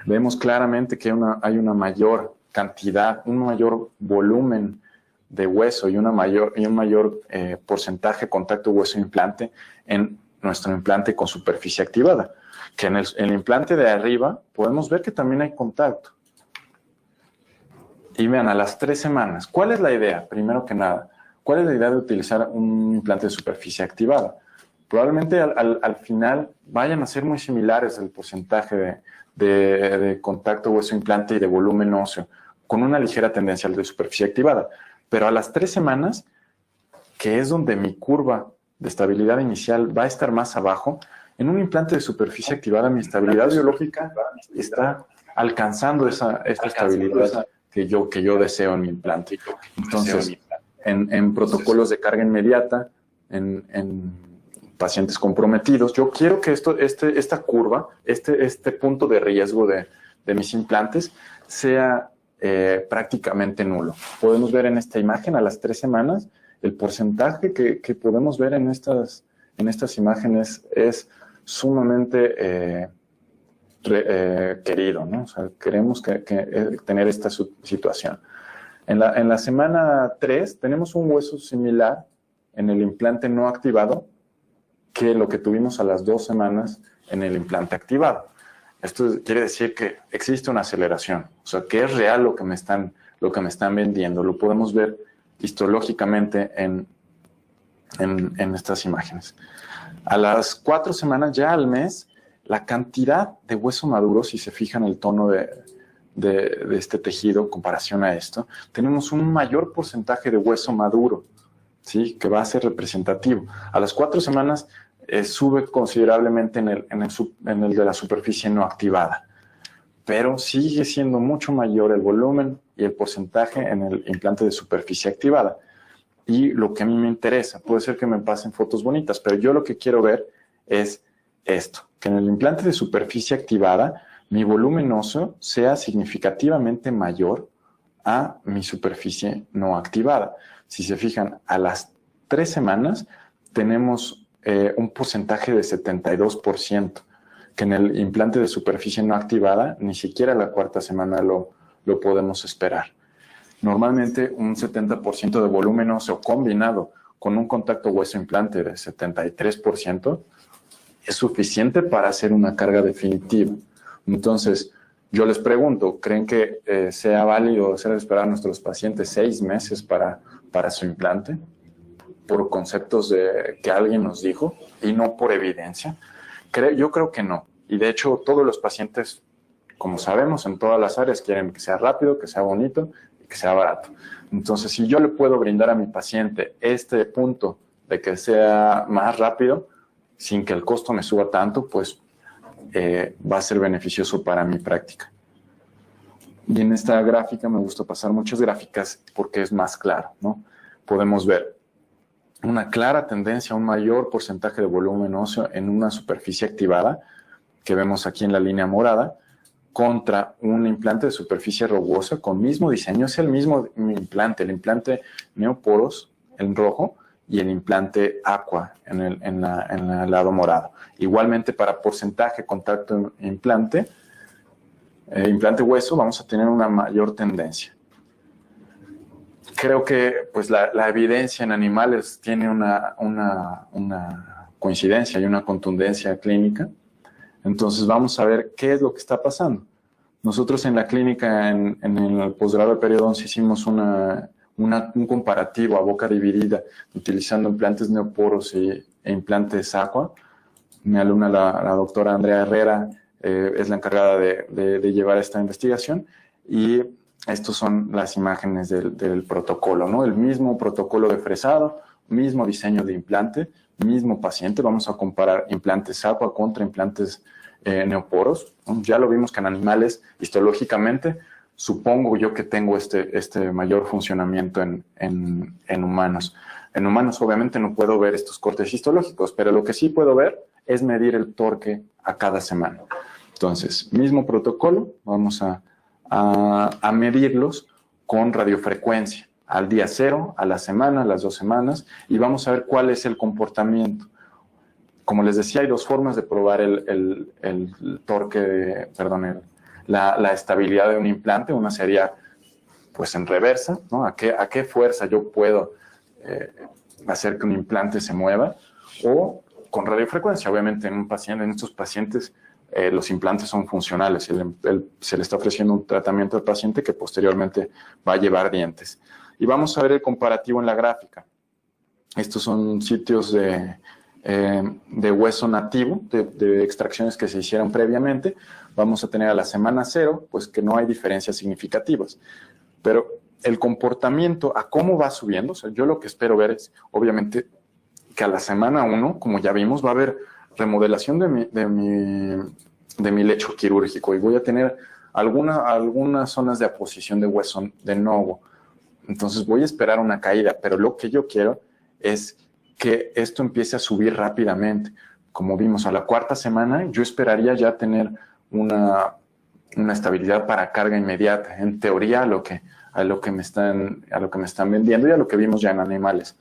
Vemos claramente que hay una mayor cantidad, un mayor volumen de hueso y un mayor porcentaje de contacto hueso-implante en nuestro implante con superficie activada. Que en el implante de arriba podemos ver que también hay contacto. Y vean, a las 3 semanas, ¿cuál es la idea? Primero que nada, ¿cuál es la idea de utilizar un implante de superficie activada? Probablemente al final vayan a ser muy similares el porcentaje de contacto hueso-implante y de volumen óseo, con una ligera tendencia al de superficie activada. Pero a las 3 semanas, que es donde mi curva de estabilidad inicial va a estar más abajo, en un implante de superficie activada mi estabilidad biológica está alcanzando esta estabilidad que yo deseo en mi implante. Entonces, en protocolos de carga inmediata, en pacientes comprometidos, yo quiero que esta curva, este punto de riesgo de mis implantes sea prácticamente nulo. Podemos ver en esta imagen a las 3 semanas el porcentaje que podemos ver en estas imágenes es sumamente querido, ¿no? O sea, queremos tener esta situación. En la semana 3 tenemos un hueso similar en el implante no activado que lo que tuvimos a las 2 semanas en el implante activado. Esto quiere decir que existe una aceleración, o sea, que es real lo que me están vendiendo. Lo podemos ver histológicamente en estas imágenes. A las 4 semanas, ya al mes, la cantidad de hueso maduro, si se fijan el tono de este tejido en comparación a esto, tenemos un mayor porcentaje de hueso maduro, ¿sí? Que va a ser representativo. A las 4 semanas sube considerablemente en el de la superficie no activada, pero sigue siendo mucho mayor el volumen y el porcentaje en el implante de superficie activada. Y lo que a mí me interesa, puede ser que me pasen fotos bonitas, pero yo lo que quiero ver es esto, que en el implante de superficie activada mi volumen óseo sea significativamente mayor a mi superficie no activada. Si se fijan, a las 3 semanas tenemos un porcentaje de 72%, que en el implante de superficie no activada ni siquiera la 4ª semana lo podemos esperar. Normalmente un 70% de volumen óseo combinado con un contacto hueso-implante de 73% es suficiente para hacer una carga definitiva. Entonces, yo les pregunto, ¿creen que sea válido hacer esperar a nuestros pacientes 6 meses para su implante? ¿Por conceptos que alguien nos dijo y no por evidencia? Yo creo que no. Y de hecho, todos los pacientes, como sabemos, en todas las áreas quieren que sea rápido, que sea bonito y que sea barato. Entonces, si yo le puedo brindar a mi paciente este punto de que sea más rápido, sin que el costo me suba tanto, pues va a ser beneficioso para mi práctica. Y en esta gráfica me gusta pasar muchas gráficas porque es más claro, ¿no? Podemos ver una clara tendencia a un mayor porcentaje de volumen óseo en una superficie activada, que vemos aquí en la línea morada, contra un implante de superficie rugosa con mismo diseño. Es el mismo implante, el implante Neoporos en rojo y el implante Aqua en el lado morado. Igualmente para porcentaje contacto implante hueso vamos a tener una mayor tendencia. Creo que pues, la evidencia en animales tiene una coincidencia y una contundencia clínica. Entonces vamos a ver qué es lo que está pasando. Nosotros en la clínica, en el posgrado de periodoncia, hicimos un comparativo a boca dividida utilizando implantes Neoporos e implantes Aqua. Mi alumna, la doctora Andrea Herrera, es la encargada de llevar esta investigación y estas son las imágenes del protocolo, ¿no? El mismo protocolo de fresado, mismo diseño de implante, mismo paciente. Vamos a comparar implantes Aqua contra implantes Neoporos. Ya lo vimos que en animales, histológicamente, supongo yo que tengo este mayor funcionamiento en humanos. En humanos, obviamente, no puedo ver estos cortes histológicos, pero lo que sí puedo ver es medir el torque a cada semana. Entonces, mismo protocolo, vamos a medirlos con radiofrecuencia, al día 0, a la semana, a las 2 semanas, y vamos a ver cuál es el comportamiento. Como les decía, hay 2 formas de probar el torque, la estabilidad de un implante. Una sería, pues, en reversa, ¿no? ¿A qué fuerza yo puedo hacer que un implante se mueva? O con radiofrecuencia. Obviamente, en estos pacientes, los implantes son funcionales. Se le está ofreciendo un tratamiento al paciente que posteriormente va a llevar dientes. Y vamos a ver el comparativo en la gráfica. Estos son sitios de hueso nativo, de extracciones que se hicieron previamente. Vamos a tener a la semana 0, pues que no hay diferencias significativas. Pero el comportamiento, a cómo va subiendo, o sea, yo lo que espero ver es, obviamente, que a la semana 1, como ya vimos, va a haber remodelación de mi lecho quirúrgico y voy a tener algunas zonas de aposición de hueso de novo. Entonces voy a esperar una caída, pero lo que yo quiero es que esto empiece a subir rápidamente. Como vimos, a la 4ª semana yo esperaría ya tener una estabilidad para carga inmediata, en teoría a lo que me están vendiendo y a lo que vimos ya en animales.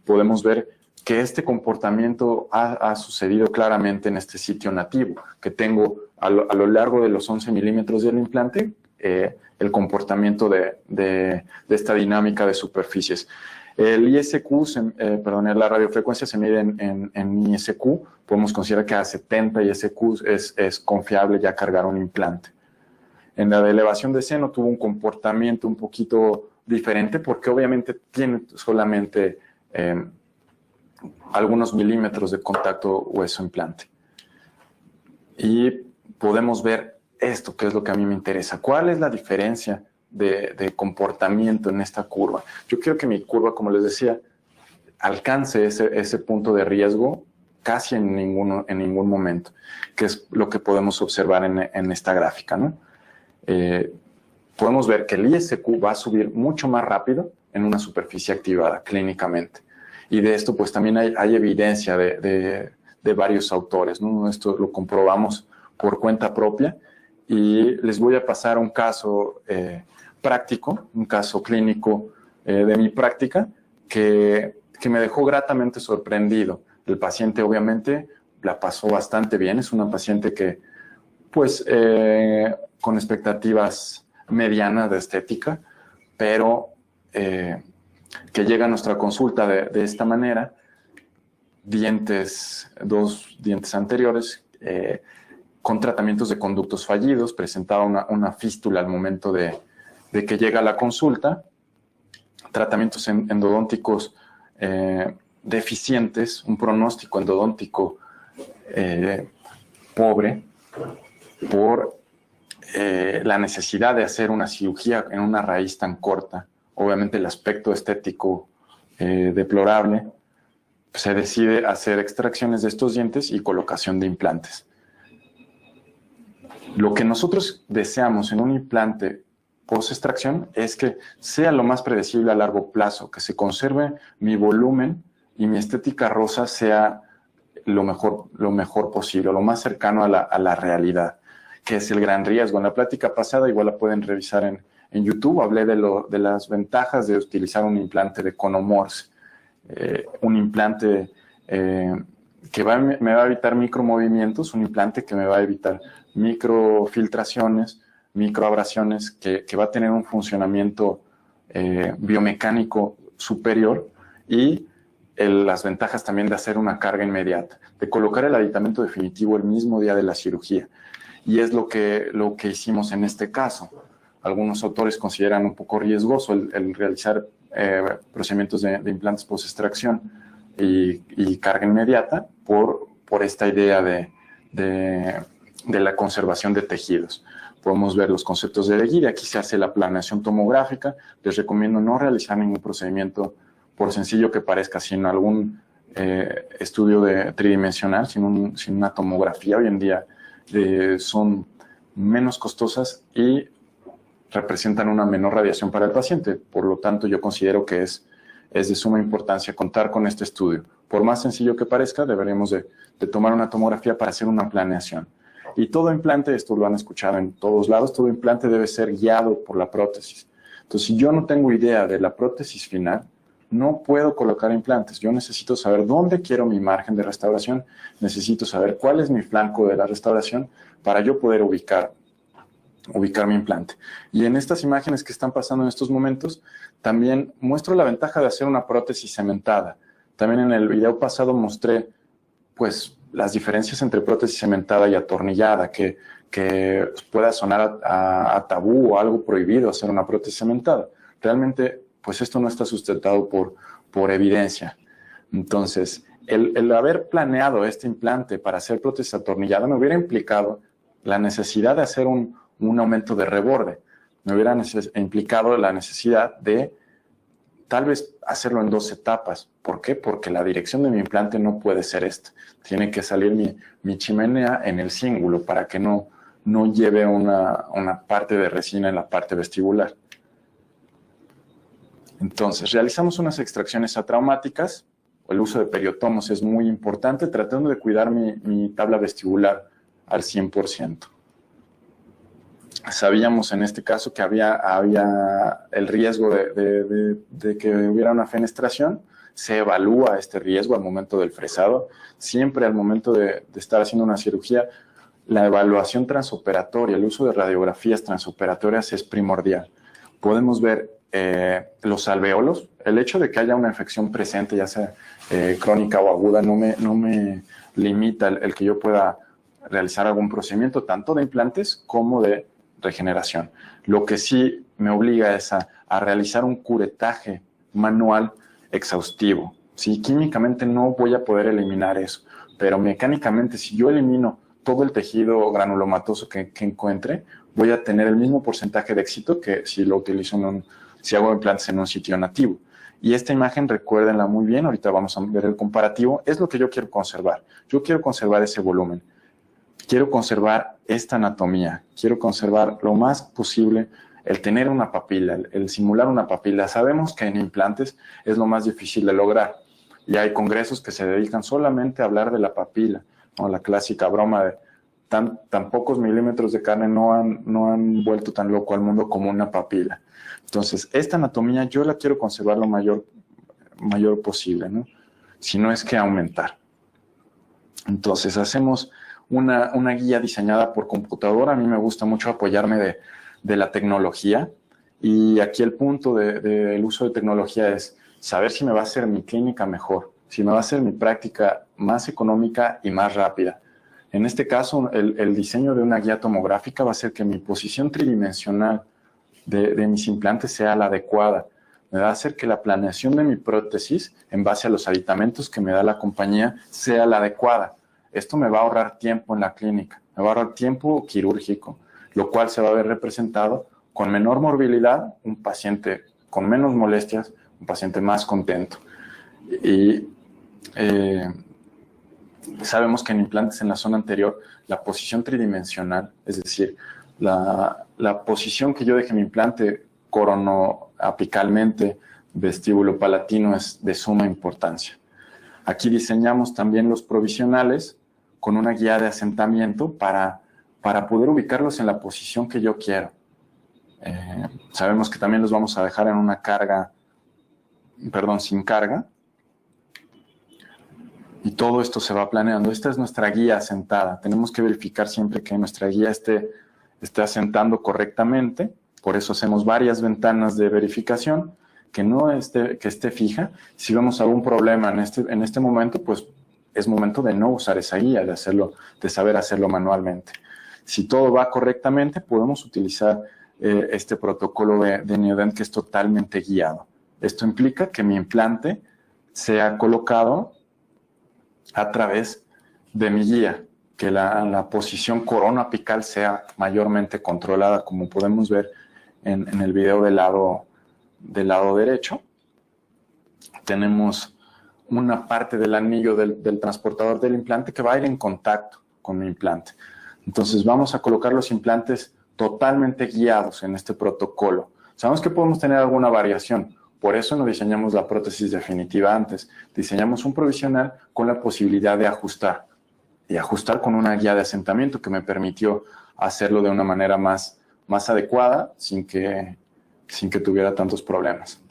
Podemos ver que este comportamiento ha sucedido claramente en este sitio nativo, que tengo a lo largo de los 11 milímetros del implante, el comportamiento de esta dinámica de superficies. El ISQ, la radiofrecuencia se mide en ISQ, podemos considerar que a 70 ISQ es confiable ya cargar un implante. En la de elevación de seno tuvo un comportamiento un poquito diferente porque obviamente tiene solamente algunos milímetros de contacto hueso-implante. Y podemos ver esto, que es lo que a mí me interesa. ¿Cuál es la diferencia de comportamiento en esta curva? Yo quiero que mi curva, como les decía, alcance ese punto de riesgo casi en ningún momento, que es lo que podemos observar en esta gráfica, ¿no? Podemos ver que el ISQ va a subir mucho más rápido en una superficie activada clínicamente. Y de esto pues también hay evidencia de varios autores, ¿no? Esto lo comprobamos por cuenta propia y les voy a pasar un caso práctico, un caso clínico de mi práctica que me dejó gratamente sorprendido. El paciente obviamente la pasó bastante bien, es una paciente que pues con expectativas medianas de estética, pero que llega a nuestra consulta de esta manera, dos dientes anteriores, con tratamientos de conductos fallidos, presentaba una fístula al momento de que llega a la consulta, tratamientos endodónticos deficientes, un pronóstico endodóntico pobre, por la necesidad de hacer una cirugía en una raíz tan corta. Obviamente el aspecto estético deplorable, se decide hacer extracciones de estos dientes y colocación de implantes. Lo que nosotros deseamos en un implante post-extracción es que sea lo más predecible a largo plazo, que se conserve mi volumen y mi estética rosa sea lo mejor posible, lo más cercano a la realidad, que es el gran riesgo. En la plática pasada, igual la pueden revisar en YouTube, hablé de las ventajas de utilizar un implante de cono Morse, un implante que me va a evitar micromovimientos, un implante que me va a evitar microfiltraciones, microabrasiones, que va a tener un funcionamiento biomecánico superior y las ventajas también de hacer una carga inmediata, de colocar el aditamento definitivo el mismo día de la cirugía. Y es lo que hicimos en este caso. Algunos autores consideran un poco riesgoso el realizar procedimientos de implantes post-extracción y carga inmediata por esta idea de la conservación de tejidos. Podemos ver los conceptos de Guida. Aquí se hace la planeación tomográfica. Les recomiendo no realizar ningún procedimiento, por sencillo que parezca, sino algún estudio tridimensional, sin una tomografía. Hoy en día son menos costosas y representan una menor radiación para el paciente. Por lo tanto, yo considero que es de suma importancia contar con este estudio. Por más sencillo que parezca, deberíamos de tomar una tomografía para hacer una planeación. Y todo implante, esto lo han escuchado en todos lados, todo implante debe ser guiado por la prótesis. Entonces, si yo no tengo idea de la prótesis final, no puedo colocar implantes. Yo necesito saber dónde quiero mi margen de restauración, necesito saber cuál es mi flanco de la restauración para yo poder ubicar mi implante. Y en estas imágenes que están pasando en estos momentos, también muestro la ventaja de hacer una prótesis cementada. También en el video pasado mostré, pues, las diferencias entre prótesis cementada y atornillada, que pueda sonar a tabú o algo prohibido hacer una prótesis cementada. Realmente, pues esto no está sustentado por evidencia. Entonces, el haber planeado este implante para hacer prótesis atornillada me hubiera implicado la necesidad de hacer un aumento de reborde. Me hubiera implicado la necesidad de tal vez hacerlo en 2 etapas. ¿Por qué? Porque la dirección de mi implante no puede ser esta. Tiene que salir mi chimenea en el cíngulo para que no lleve una parte de resina en la parte vestibular. Entonces, realizamos unas extracciones atraumáticas. El uso de periotomos es muy importante, tratando de cuidar mi tabla vestibular al 100%. sabíamos en este caso que había el riesgo de que hubiera una fenestración. Se evalúa este riesgo al momento del fresado. Siempre al momento de estar haciendo una cirugía, la evaluación transoperatoria, el uso de radiografías transoperatorias es primordial. Podemos ver los alvéolos. El hecho de que haya una infección presente, ya sea crónica o aguda, no me limita el que yo pueda realizar algún procedimiento, tanto de implantes como de regeneración. Lo que sí me obliga es a realizar un curetaje manual exhaustivo. ¿Sí? Químicamente no voy a poder eliminar eso, pero mecánicamente, si yo elimino todo el tejido granulomatoso que encuentre, voy a tener el mismo porcentaje de éxito que si lo utilizo si hago implantes en un sitio nativo. Y esta imagen, recuérdenla muy bien, ahorita vamos a ver el comparativo, es lo que yo quiero conservar. Yo quiero conservar ese volumen. Quiero conservar esta anatomía, quiero conservar lo más posible el tener una papila, el simular una papila. Sabemos que en implantes es lo más difícil de lograr y hay congresos que se dedican solamente a hablar de la papila, ¿no? La clásica broma de tan pocos milímetros de carne no han vuelto tan loco al mundo como una papila. Entonces, esta anatomía yo la quiero conservar lo mayor posible, ¿no? Si no es que aumentar. Entonces, hacemos una guía diseñada por computadora. A mí me gusta mucho apoyarme de la tecnología, y aquí el punto del uso de tecnología es saber si me va a hacer mi clínica mejor, si me va a hacer mi práctica más económica y más rápida. En este caso, el diseño de una guía tomográfica va a hacer que mi posición tridimensional de mis implantes sea la adecuada. Me va a hacer que la planeación de mi prótesis, en base a los aditamentos que me da la compañía, sea la adecuada. Esto me va a ahorrar tiempo en la clínica, me va a ahorrar tiempo quirúrgico, lo cual se va a ver representado con menor morbilidad, un paciente con menos molestias, un paciente más contento. Y sabemos que en implantes en la zona anterior, la posición tridimensional, es decir, la posición que yo deje mi implante coronoapicalmente, vestíbulo palatino, es de suma importancia. Aquí diseñamos también los provisionales con una guía de asentamiento para poder ubicarlos en la posición que yo quiero. Sabemos que también los vamos a dejar en una sin carga. Y todo esto se va planeando. Esta es nuestra guía asentada. Tenemos que verificar siempre que nuestra guía esté asentando correctamente. Por eso hacemos varias ventanas de verificación, que esté fija. Si vemos algún problema en este momento, pues es momento de no usar esa guía, de saber hacerlo manualmente. Si todo va correctamente, podemos utilizar este protocolo de Neodent, que es totalmente guiado. Esto implica que mi implante sea colocado a través de mi guía, que la posición coronoapical sea mayormente controlada, como podemos ver en el video del lado derecho. Tenemos una parte del anillo del transportador del implante que va a ir en contacto con mi implante. Entonces vamos a colocar los implantes totalmente guiados en este protocolo. Sabemos que podemos tener alguna variación, por eso no diseñamos la prótesis definitiva antes. Diseñamos un provisional con la posibilidad de ajustar, y ajustar con una guía de asentamiento que me permitió hacerlo de una manera más adecuada sin que tuviera tantos problemas.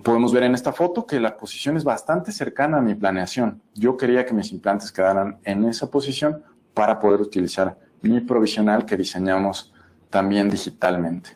Podemos ver en esta foto que la posición es bastante cercana a mi planeación. Yo quería que mis implantes quedaran en esa posición para poder utilizar mi provisional que diseñamos también digitalmente,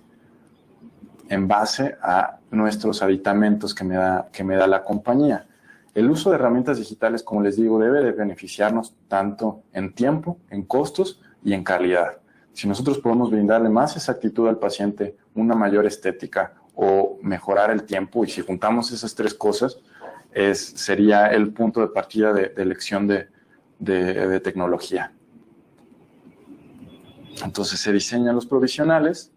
en base a nuestros aditamentos que me da la compañía. El uso de herramientas digitales, como les digo, debe de beneficiarnos tanto en tiempo, en costos y en calidad. Si nosotros podemos brindarle más exactitud al paciente, una mayor estética o mejorar el tiempo, y si juntamos esas tres cosas, sería el punto de partida de elección de tecnología. Entonces se diseñan los provisionales,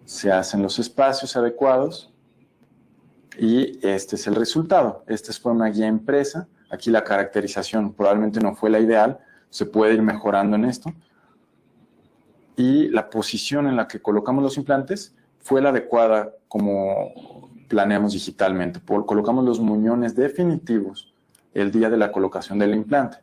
se hacen los espacios adecuados y este es el resultado. Esta fue una guía impresa. Aquí la caracterización probablemente no fue la ideal, se puede ir mejorando en esto. Y la posición en la que colocamos los implantes fue la adecuada como planeamos digitalmente. Colocamos los muñones definitivos el día de la colocación del implante.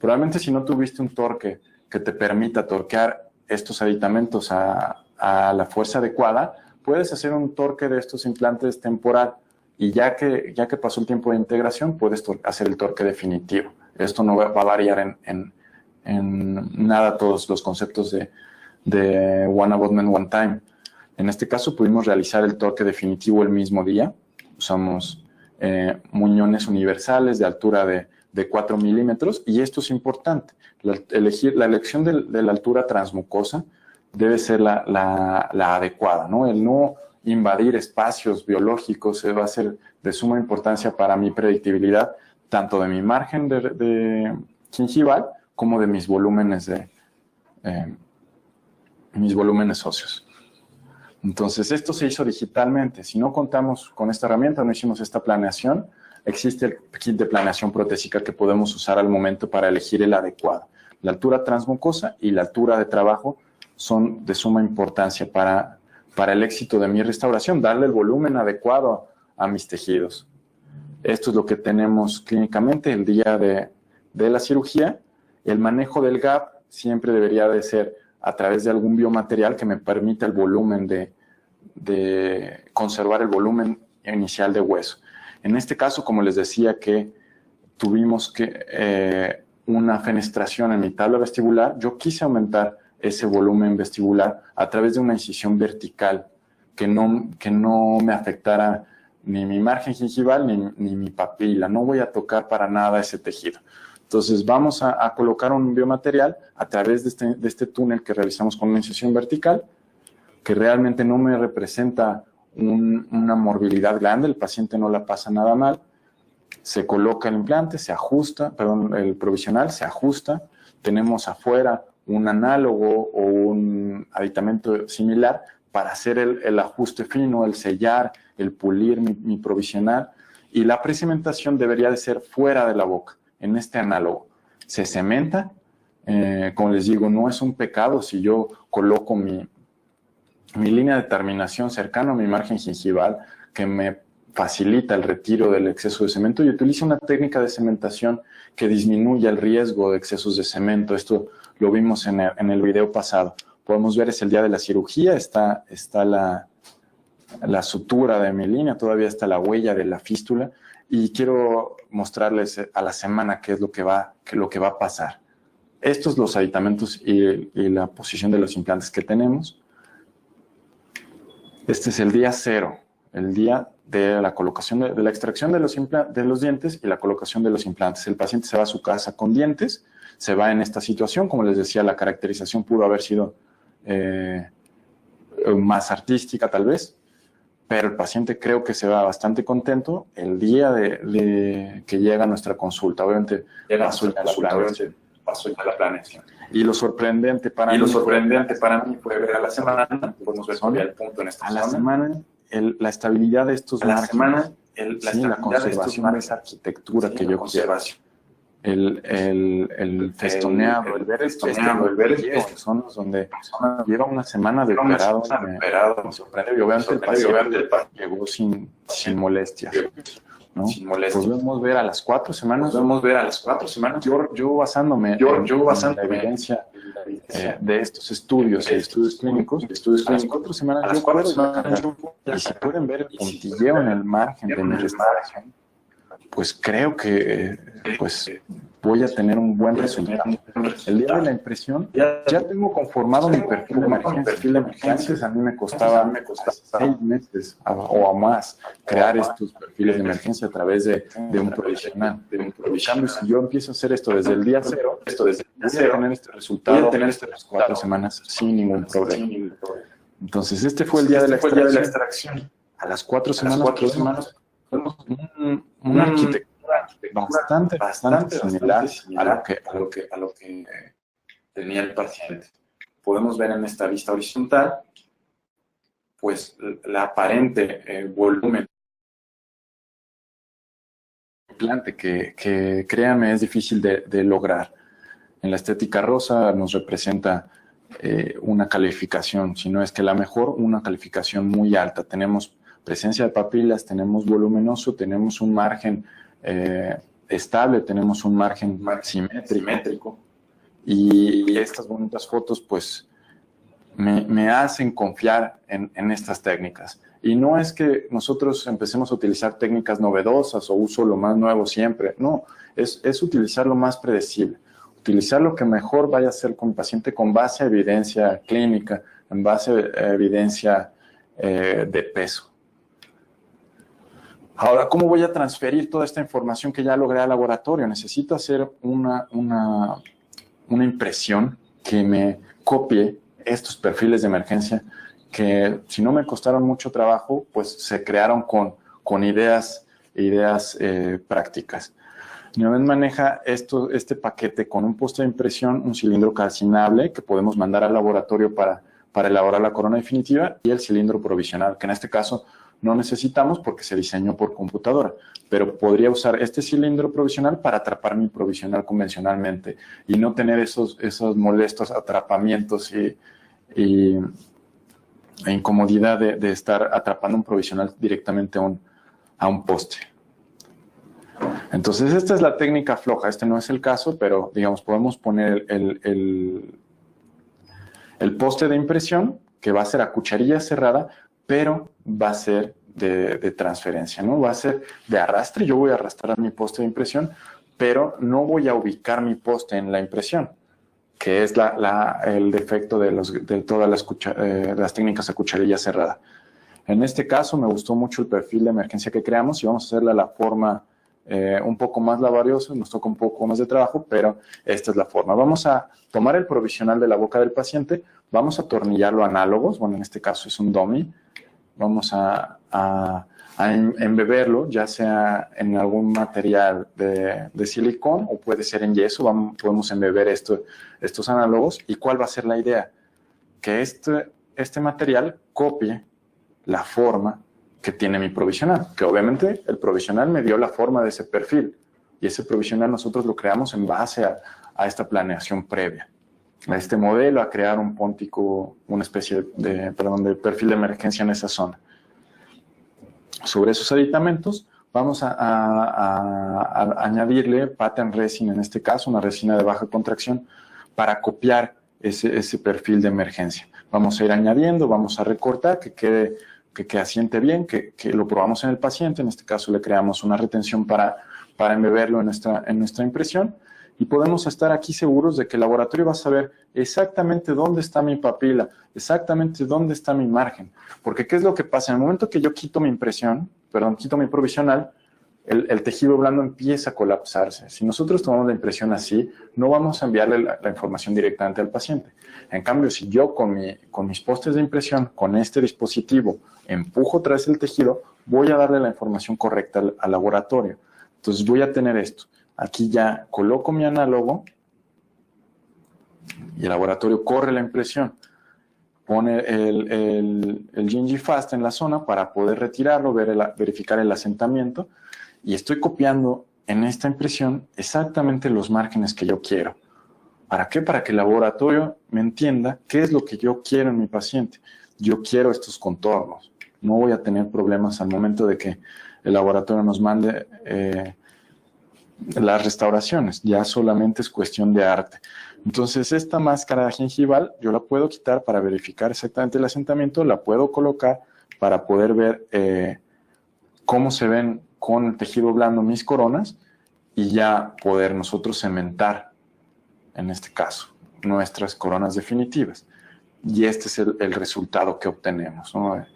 Probablemente si no tuviste un torque que te permita torquear estos aditamentos a la fuerza adecuada, puedes hacer un torque de estos implantes temporal y ya que pasó el tiempo de integración, puedes hacer el torque definitivo. Esto no va a variar en nada todos los conceptos de One Abutment, One Time. En este caso pudimos realizar el torque definitivo el mismo día. Usamos muñones universales de altura de 4 milímetros y esto es importante. La elección de la altura transmucosa debe ser la adecuada, ¿no? El no invadir espacios biológicos va a ser de suma importancia para mi predictibilidad, tanto de mi margen de gingival como de mis volúmenes óseos. Entonces, esto se hizo digitalmente. Si no contamos con esta herramienta, no hicimos esta planeación, existe el kit de planeación protésica que podemos usar al momento para elegir el adecuado. La altura transmucosa y la altura de trabajo son de suma importancia para el éxito de mi restauración, darle el volumen adecuado a mis tejidos. Esto es lo que tenemos clínicamente el día de la cirugía. El manejo del gap siempre debería de ser a través de algún biomaterial que me permita el volumen de conservar el volumen inicial de hueso. En este caso, como les decía que tuvimos una fenestración en mi tabla vestibular, yo quise aumentar ese volumen vestibular a través de una incisión vertical que no me afectara ni mi margen gingival ni mi papila. No voy a tocar para nada ese tejido. Entonces vamos a colocar un biomaterial a través de este túnel que realizamos con una incisión vertical, que realmente no me representa una morbilidad grande, el paciente no la pasa nada mal. Se coloca el implante, se ajusta, el provisional se ajusta, tenemos afuera un análogo o un aditamento similar para hacer el ajuste fino, el sellar, el pulir mi provisional, y la precementación debería de ser fuera de la boca, en este análogo. Se cementa, como les digo, no es un pecado si yo coloco mi línea de terminación cercana a mi margen gingival, que me facilita el retiro del exceso de cemento, y utilizo una técnica de cementación que disminuye el riesgo de excesos de cemento. Esto lo vimos en el video pasado. Podemos ver, es el día de la cirugía, está la sutura de mi línea, todavía está la huella de la fístula, y quiero mostrarles a la semana qué es lo que va a pasar. Estos los aditamentos y la posición de los implantes que tenemos. Este es el día 0, el día de la colocación de la extracción de los dientes y la colocación de los implantes. El paciente se va a su casa con dientes, se va en esta situación. Como les decía, la caracterización pudo haber sido más artística tal vez, pero el paciente creo que se va bastante contento el día de que llega a nuestra consulta. Obviamente pasó ya la planeación. Y lo sorprendente para mí fue ver a la semana, podemos ver todavía el punto en esta zona. A la semana, la estabilidad de estos márgenes, la conservación de esa arquitectura que yo quiero. El festoneado, el ver estos zonas donde lleva una semana de operado, me sorprende. Y obviamente el paciente llegó sin molestias, ¿no? Podemos ver a las 4 semanas. Yo basándome en la evidencia de estos estudios clínicos, a las 4 semanas yo puedo y si pueden ver el puntilleo en el margen de mi restauración, pues creo que voy a tener un buen resultado. El día de la impresión ya tengo conformado mi perfil de emergencia. Antes a mí me costaba 6 meses o más crear estos perfiles de emergencia a través de un provisional. En cambio, si yo empiezo a hacer esto desde el día 0, voy a tener este resultado en las 4 semanas sin ningún problema. Entonces, este fue el día de la extracción. A las 4 semanas una arquitectura bastante similar a lo que tenía el paciente. Podemos ver en esta vista horizontal, pues, la aparente volumen implante que créanme es difícil de lograr. En la estética rosa nos representa una calificación, si no es que la mejor, una calificación muy alta. Tenemos presencia de papilas, tenemos voluminoso, tenemos un margen estable, tenemos un margen simétrico, y estas bonitas fotos pues me hacen confiar en estas técnicas. Y no es que nosotros empecemos a utilizar técnicas novedosas o uso lo más nuevo siempre. No, es utilizar lo más predecible. Utilizar lo que mejor vaya a hacer con el paciente con base a evidencia clínica, en base a evidencia de peso. Ahora, ¿cómo voy a transferir toda esta información que ya logré al laboratorio? Necesito hacer una impresión que me copie estos perfiles de emergencia que, si no me costaron mucho trabajo, pues se crearon con ideas prácticas. Neoden maneja este paquete con un poste de impresión, un cilindro calcinable que podemos mandar al laboratorio para elaborar la corona definitiva, y el cilindro provisional, que en este caso no necesitamos porque se diseñó por computadora, pero podría usar este cilindro provisional para atrapar mi provisional convencionalmente y no tener esos molestos atrapamientos e incomodidad de estar atrapando un provisional directamente a un poste. Entonces, esta es la técnica floja. Este no es el caso, pero digamos, podemos poner el poste de impresión, que va a ser a cucharilla cerrada, pero va a ser de transferencia, ¿no? Va a ser de arrastre. Yo voy a arrastrar mi poste de impresión, pero no voy a ubicar mi poste en la impresión, que es el defecto de todas las técnicas a cucharilla cerrada. En este caso me gustó mucho el perfil de emergencia que creamos y vamos a hacerle la forma un poco más laboriosa, nos toca un poco más de trabajo, pero esta es la forma. Vamos a tomar el provisional de la boca del paciente, vamos a atornillarlo análogos, bueno, en este caso es un dummy, vamos a embeberlo, ya sea en algún material de silicón o puede ser en yeso. Podemos embeber estos análogos. ¿Y cuál va a ser la idea? Que este material copie la forma que tiene mi provisional, que obviamente el provisional me dio la forma de ese perfil y ese provisional nosotros lo creamos en base a esta planeación previa, a este modelo, a crear un póntico, una especie de perfil de emergencia en esa zona. Sobre esos aditamentos vamos a añadirle pattern resin, en este caso una resina de baja contracción, para copiar ese perfil de emergencia. Vamos a ir añadiendo, vamos a recortar, que asiente bien, que lo probamos en el paciente. En este caso le creamos una retención para embeberlo en nuestra impresión, y podemos estar aquí seguros de que el laboratorio va a saber exactamente dónde está mi papila, exactamente dónde está mi margen. Porque ¿qué es lo que pasa? En el momento que yo quito mi provisional, el tejido blando empieza a colapsarse. Si nosotros tomamos la impresión así, no vamos a enviarle la información directamente al paciente. En cambio, si yo con mis postes de impresión, con este dispositivo, empujo tras el tejido, voy a darle la información correcta al laboratorio. Entonces voy a tener esto. Aquí ya coloco mi análogo y el laboratorio corre la impresión. Pone el Gingifast en la zona para poder retirarlo, verificar el asentamiento, y estoy copiando en esta impresión exactamente los márgenes que yo quiero. ¿Para qué? Para que el laboratorio me entienda qué es lo que yo quiero en mi paciente. Yo quiero estos contornos. No voy a tener problemas al momento de que el laboratorio nos mande las restauraciones. Ya solamente es cuestión de arte. Entonces, esta máscara gingival yo la puedo quitar para verificar exactamente el asentamiento, la puedo colocar para poder ver cómo se ven con el tejido blando mis coronas, y ya poder nosotros cementar, en este caso, nuestras coronas definitivas. Y este es el resultado que obtenemos, ¿no?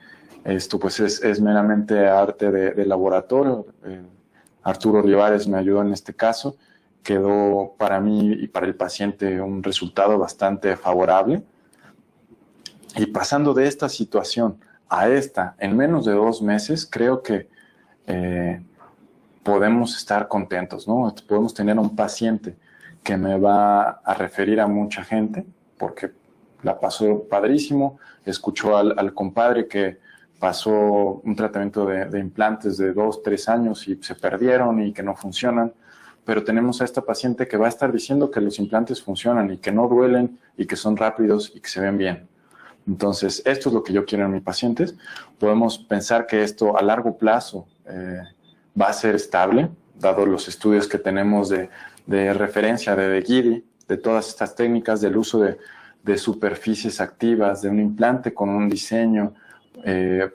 Esto pues es meramente arte de laboratorio. Arturo Olivares me ayudó en este caso. Quedó para mí y para el paciente un resultado bastante favorable. Y pasando de esta situación a esta en menos de 2 meses, creo que podemos estar contentos, ¿no? Podemos tener un paciente que me va a referir a mucha gente, porque la pasó padrísimo. Escuchó al compadre que pasó un tratamiento de implantes de 2, 3 años y se perdieron y que no funcionan. Pero tenemos a esta paciente que va a estar diciendo que los implantes funcionan y que no duelen y que son rápidos y que se ven bien. Entonces, esto es lo que yo quiero en mis pacientes. Podemos pensar que esto a largo plazo va a ser estable, dado los estudios que tenemos de referencia de Guidi, de todas estas técnicas, del uso de superficies activas de un implante con un diseño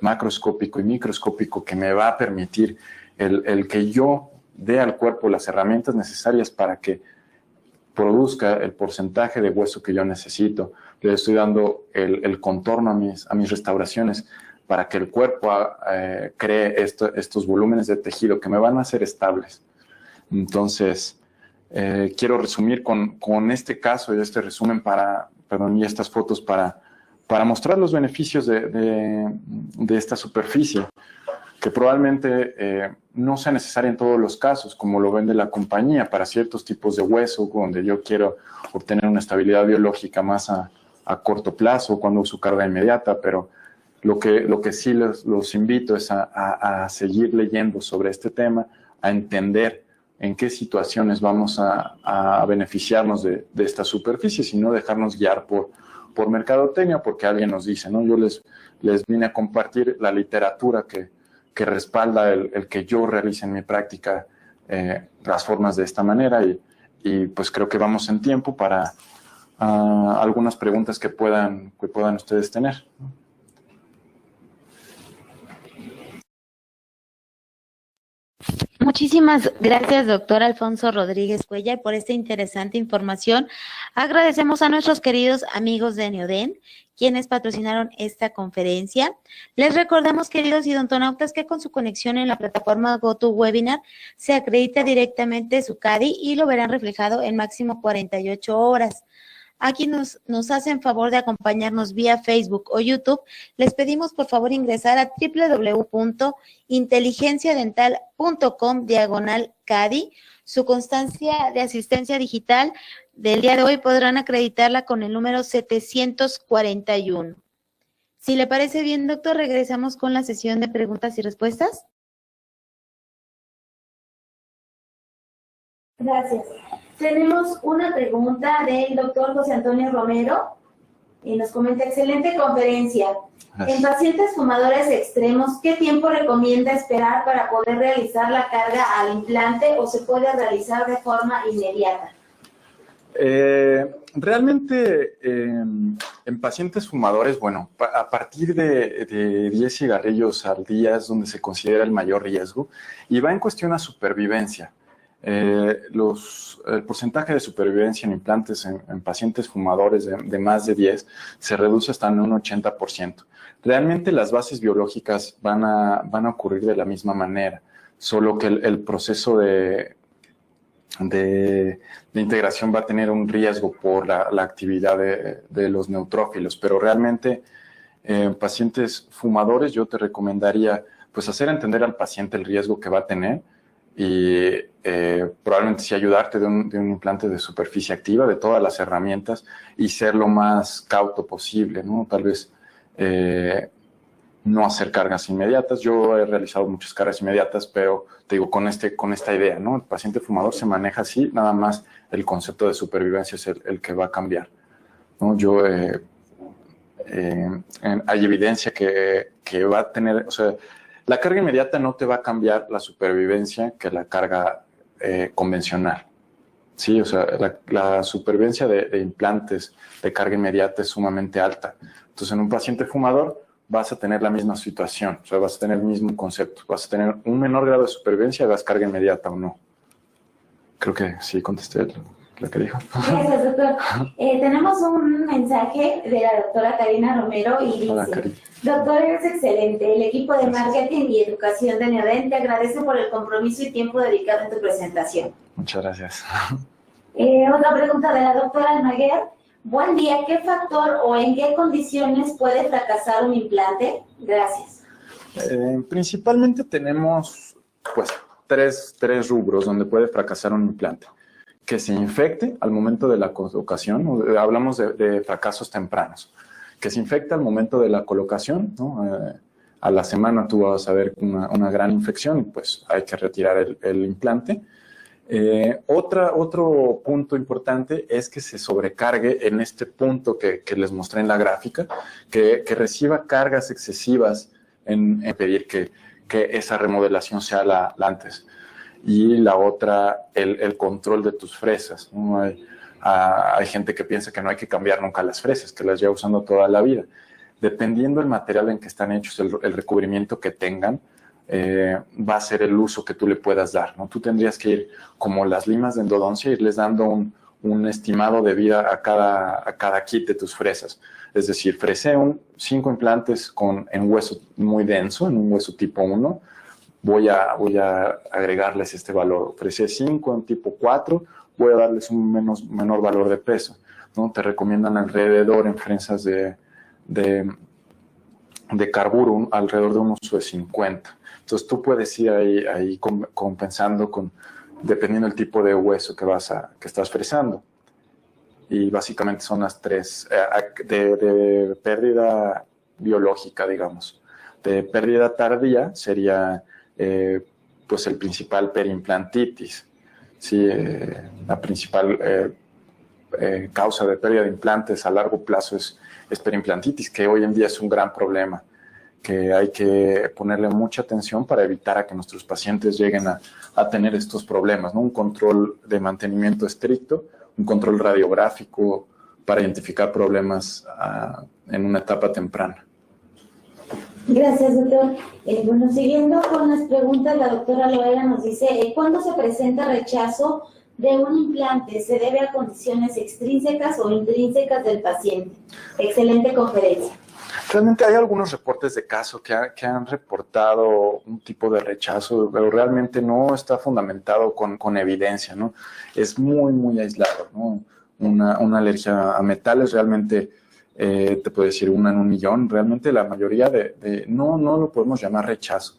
macroscópico y microscópico que me va a permitir el que yo dé al cuerpo las herramientas necesarias para que produzca el porcentaje de hueso que yo necesito. Le estoy dando el contorno a mis restauraciones para que el cuerpo cree estos volúmenes de tejido que me van a hacer estables. Entonces, quiero resumir con este caso y este resumen y estas fotos para mostrar los beneficios de esta superficie, que probablemente no sea necesaria en todos los casos, como lo vende la compañía, para ciertos tipos de hueso, donde yo quiero obtener una estabilidad biológica más a corto plazo, cuando uso carga inmediata, pero lo que sí los invito es a seguir leyendo sobre este tema, a entender en qué situaciones vamos a beneficiarnos de esta superficie, y no dejarnos guiar por mercadotecnia, porque alguien nos dice, ¿no? Yo les vine a compartir la literatura que respalda el que yo realice en mi práctica las formas de esta manera, y pues creo que vamos en tiempo para algunas preguntas que puedan ustedes tener. Muchísimas gracias, doctor Alfonso Rodríguez Cuellar, por esta interesante información. Agradecemos a nuestros queridos amigos de Neoden, quienes patrocinaron esta conferencia. Les recordamos, queridos idontonautas, que con su conexión en la plataforma GoToWebinar se acredita directamente su CADI y lo verán reflejado en máximo 48 horas. Aquí nos hacen favor de acompañarnos vía Facebook o YouTube. Les pedimos por favor ingresar a www.inteligenciadental.com/CADI. Su constancia de asistencia digital del día de hoy podrán acreditarla con el número 741. Si le parece bien, doctor, regresamos con la sesión de preguntas y respuestas. Gracias. Tenemos una pregunta del doctor José Antonio Romero y nos comenta: excelente conferencia. Gracias. En pacientes fumadores extremos, ¿qué tiempo recomienda esperar para poder realizar la carga al implante o se puede realizar de forma inmediata? Realmente en pacientes fumadores, bueno, a partir de 10 cigarrillos al día es donde se considera el mayor riesgo y va en cuestión a supervivencia. El porcentaje de supervivencia en implantes en pacientes fumadores de más de 10 se reduce hasta en un 80%. Realmente las bases biológicas van a ocurrir de la misma manera, solo que el proceso de integración va a tener un riesgo por la actividad de los neutrófilos, pero realmente en pacientes fumadores yo te recomendaría pues hacer entender al paciente el riesgo que va a tener y probablemente sí ayudarte de un implante de superficie activa, de todas las herramientas, y ser lo más cauto posible, ¿no? Tal vez no hacer cargas inmediatas. Yo he realizado muchas cargas inmediatas, pero te digo, con esta idea, ¿no? El paciente fumador se maneja así, nada más el concepto de supervivencia es el que va a cambiar, ¿no? Hay evidencia que va a tener, o sea, la carga inmediata no te va a cambiar la supervivencia que la carga convencional. Sí, o sea, la supervivencia de implantes de carga inmediata es sumamente alta. Entonces, en un paciente fumador vas a tener la misma situación, o sea, vas a tener el mismo concepto, vas a tener un menor grado de supervivencia, hagas carga inmediata o no. Creo que sí contesté lo que dijo. Gracias, doctor. Tenemos un mensaje de la doctora Karina Romero y dice: Hola, Karina. Doctor, eres excelente. El equipo de marketing y educación de Neoden te agradece por el compromiso y tiempo dedicado en tu presentación. Muchas gracias. Otra pregunta de la doctora Almaguer. Buen día. ¿Qué factor o en qué condiciones puede fracasar un implante? Gracias. Principalmente tenemos pues tres rubros donde puede fracasar un implante. Que se infecte al momento de la colocación, hablamos de fracasos tempranos, que se infecte al momento de la colocación, ¿no? A la semana tú vas a ver una gran infección y pues hay que retirar el implante. Otro punto importante es que se sobrecargue en este punto que les mostré en la gráfica, que reciba cargas excesivas en pedir que esa remodelación sea la antes. Y la otra, el control de tus fresas, ¿no? Hay gente que piensa que no hay que cambiar nunca las fresas, que las lleva usando toda la vida. Dependiendo del material en que están hechos, el recubrimiento que tengan, va a ser el uso que tú le puedas dar, ¿no? Tú tendrías que ir, como las limas de endodoncia, irles dando un estimado de vida a cada kit de tus fresas. Es decir, fresé 5 implantes en hueso muy denso, en un hueso tipo 1, voy a agregarles este valor. Fresé 5 en tipo 4, voy a darles un menor valor de peso, ¿no? Te recomiendan alrededor en fresas de carburo, alrededor de un uso de 50. Entonces tú puedes ir ahí compensando dependiendo del tipo de hueso que estás fresando. Y básicamente son las 3 de pérdida biológica, digamos. De pérdida tardía sería pues el principal periimplantitis. Sí, la principal causa de pérdida de implantes a largo plazo es periimplantitis, que hoy en día es un gran problema, que hay que ponerle mucha atención para evitar a que nuestros pacientes lleguen a tener estos problemas, ¿no? Un control de mantenimiento estricto, un control radiográfico para identificar problemas en una etapa temprana. Gracias, doctor. Bueno, siguiendo con las preguntas, la doctora Loera nos dice, ¿cuándo se presenta rechazo de un implante? ¿Se debe a condiciones extrínsecas o intrínsecas del paciente? Excelente conferencia. Realmente hay algunos reportes de caso que han reportado un tipo de rechazo, pero realmente no está fundamentado con evidencia, ¿no? Es muy, muy aislado, ¿no? Una alergia a metales realmente, te puedo decir 1 en 1.000.000. Realmente la mayoría no lo podemos llamar rechazo.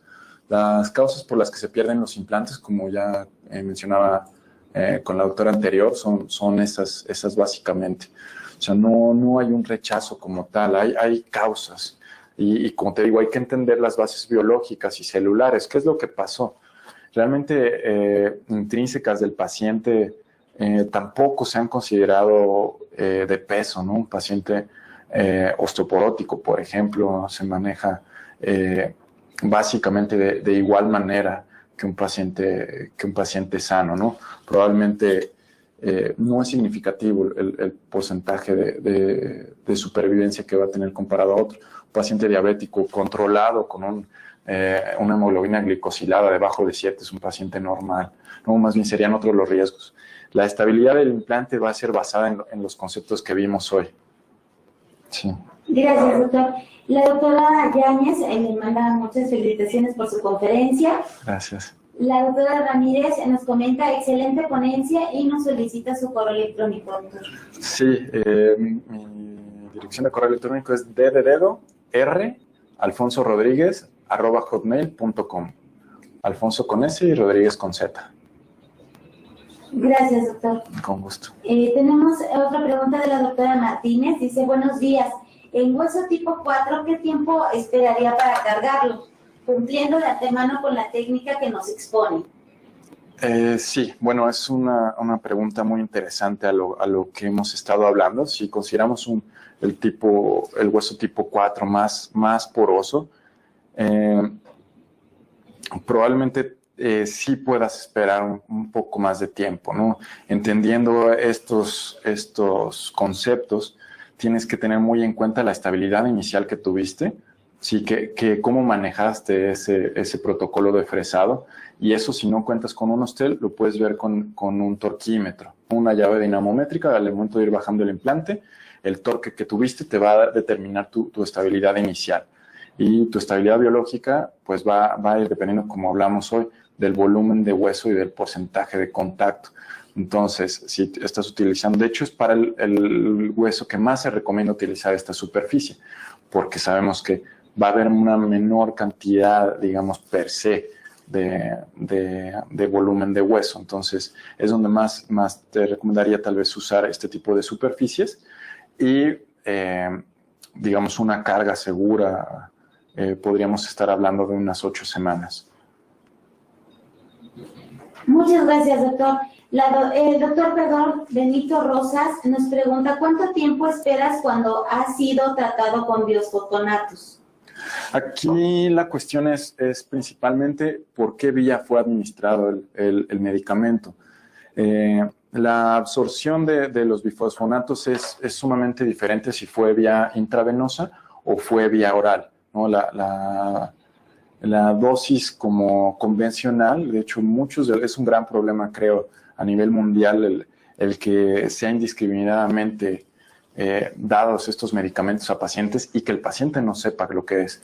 Las causas por las que se pierden los implantes, como ya mencionaba con la doctora anterior, son esas básicamente. O sea, no hay un rechazo como tal, hay causas. Y como te digo, hay que entender las bases biológicas y celulares. ¿Qué es lo que pasó? Realmente intrínsecas del paciente tampoco se han considerado de peso, ¿no? Un paciente osteoporótico, por ejemplo, se maneja básicamente de igual manera que un paciente sano, ¿no? Probablemente no es significativo el porcentaje de supervivencia que va a tener comparado a otro. Un paciente diabético controlado con una hemoglobina glicosilada debajo de 7 es un paciente normal, ¿no? Más bien serían otros los riesgos. La estabilidad del implante va a ser basada en los conceptos que vimos hoy. Sí. Gracias, doctor. La doctora Yáñez me manda muchas felicitaciones por su conferencia. Gracias. La doctora Ramírez nos comenta excelente ponencia y nos solicita su correo electrónico, doctor. Sí, mi dirección de correo electrónico es @alfonsorodriguez@hotmail.com. Alfonso con S y Rodríguez con Z. Gracias, doctor. Con gusto. Tenemos otra pregunta de la doctora Martínez. Dice, buenos días. En hueso tipo 4, ¿qué tiempo esperaría para cargarlo? Cumpliendo de antemano con la técnica que nos expone. Sí, bueno, es una pregunta muy interesante a lo que hemos estado hablando. Si consideramos el hueso tipo 4 más poroso, probablemente sí puedas esperar un poco más de tiempo, ¿no? Entendiendo estos conceptos, tienes que tener muy en cuenta la estabilidad inicial que tuviste, sí, que cómo manejaste ese protocolo de fresado, y eso, si no cuentas con un Ostel, lo puedes ver con un torquímetro, una llave dinamométrica. Al momento de ir bajando el implante, el torque que tuviste te va a determinar tu estabilidad inicial, y tu estabilidad biológica pues va a ir dependiendo, como hablamos hoy, del volumen de hueso y del porcentaje de contacto. Entonces, si estás utilizando, de hecho es para el hueso que más se recomienda utilizar esta superficie, porque sabemos que va a haber una menor cantidad, digamos, per se, de volumen de hueso. Entonces, es donde más te recomendaría tal vez usar este tipo de superficies y, digamos, una carga segura, podríamos estar hablando de unas 8 semanas. Muchas gracias, doctor. El doctor Benito Rosas nos pregunta, ¿cuánto tiempo esperas cuando has sido tratado con biosfotonatos? Aquí la cuestión es principalmente por qué vía fue administrado el medicamento. La absorción de los bifosfonatos es sumamente diferente si fue vía intravenosa o fue vía oral, ¿no? La dosis como convencional, de hecho es un gran problema, creo, a nivel mundial el que sea indiscriminadamente dados estos medicamentos a pacientes y que el paciente no sepa lo que es.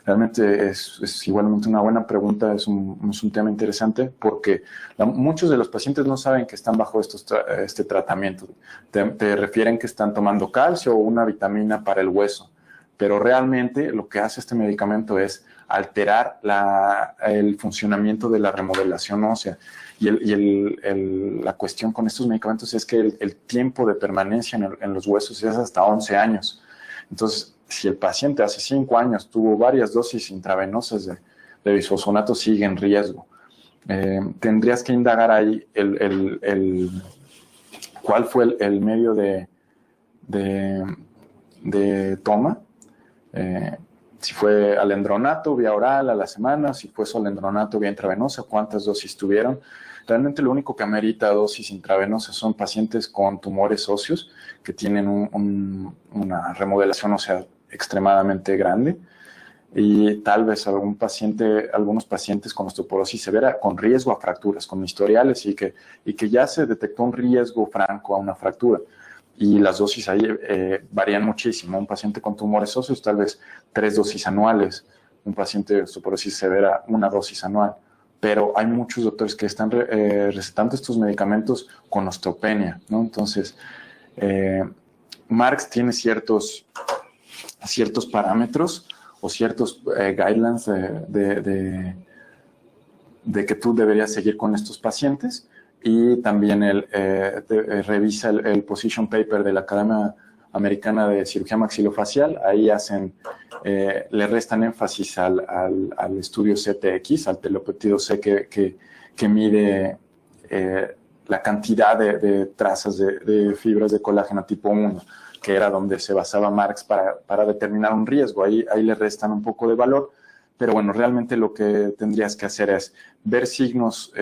Realmente es igualmente una buena pregunta, es un tema interesante porque muchos de los pacientes no saben que están bajo este tratamiento. Te refieren que están tomando calcio o una vitamina para el hueso, pero realmente lo que hace este medicamento es alterar el funcionamiento de la remodelación ósea. La cuestión con estos medicamentos es que el tiempo de permanencia en los huesos es hasta 11 años. Entonces, si el paciente hace 5 años tuvo varias dosis intravenosas de bisfosfonato, sigue en riesgo. Tendrías que indagar ahí cuál fue el medio de toma. Si fue alendronato vía oral a la semana, si fue solendronato vía intravenosa, cuántas dosis tuvieron. Realmente lo único que amerita dosis intravenosas son pacientes con tumores óseos que tienen una remodelación ósea extremadamente grande y tal vez algunos pacientes con osteoporosis severa con riesgo a fracturas, con historiales y que ya se detectó un riesgo franco a una fractura. Y las dosis ahí varían muchísimo. Un paciente con tumores óseos, tal vez 3 dosis anuales. Un paciente de osteoporosis severa, 1 dosis anual. Pero hay muchos doctores que están recetando estos medicamentos con osteopenia, ¿no? Entonces, Marx tiene ciertos parámetros o ciertos guidelines de que tú deberías seguir con estos pacientes. Y también revisa el position paper de la Academia Americana de Cirugía Maxilofacial. Ahí le restan énfasis al estudio CTX, al telopéptido C que mide la cantidad de trazas de fibras de colágeno tipo 1, que era donde se basaba Marx para determinar un riesgo. Ahí le restan un poco de valor, pero bueno, realmente lo que tendrías que hacer es ver signos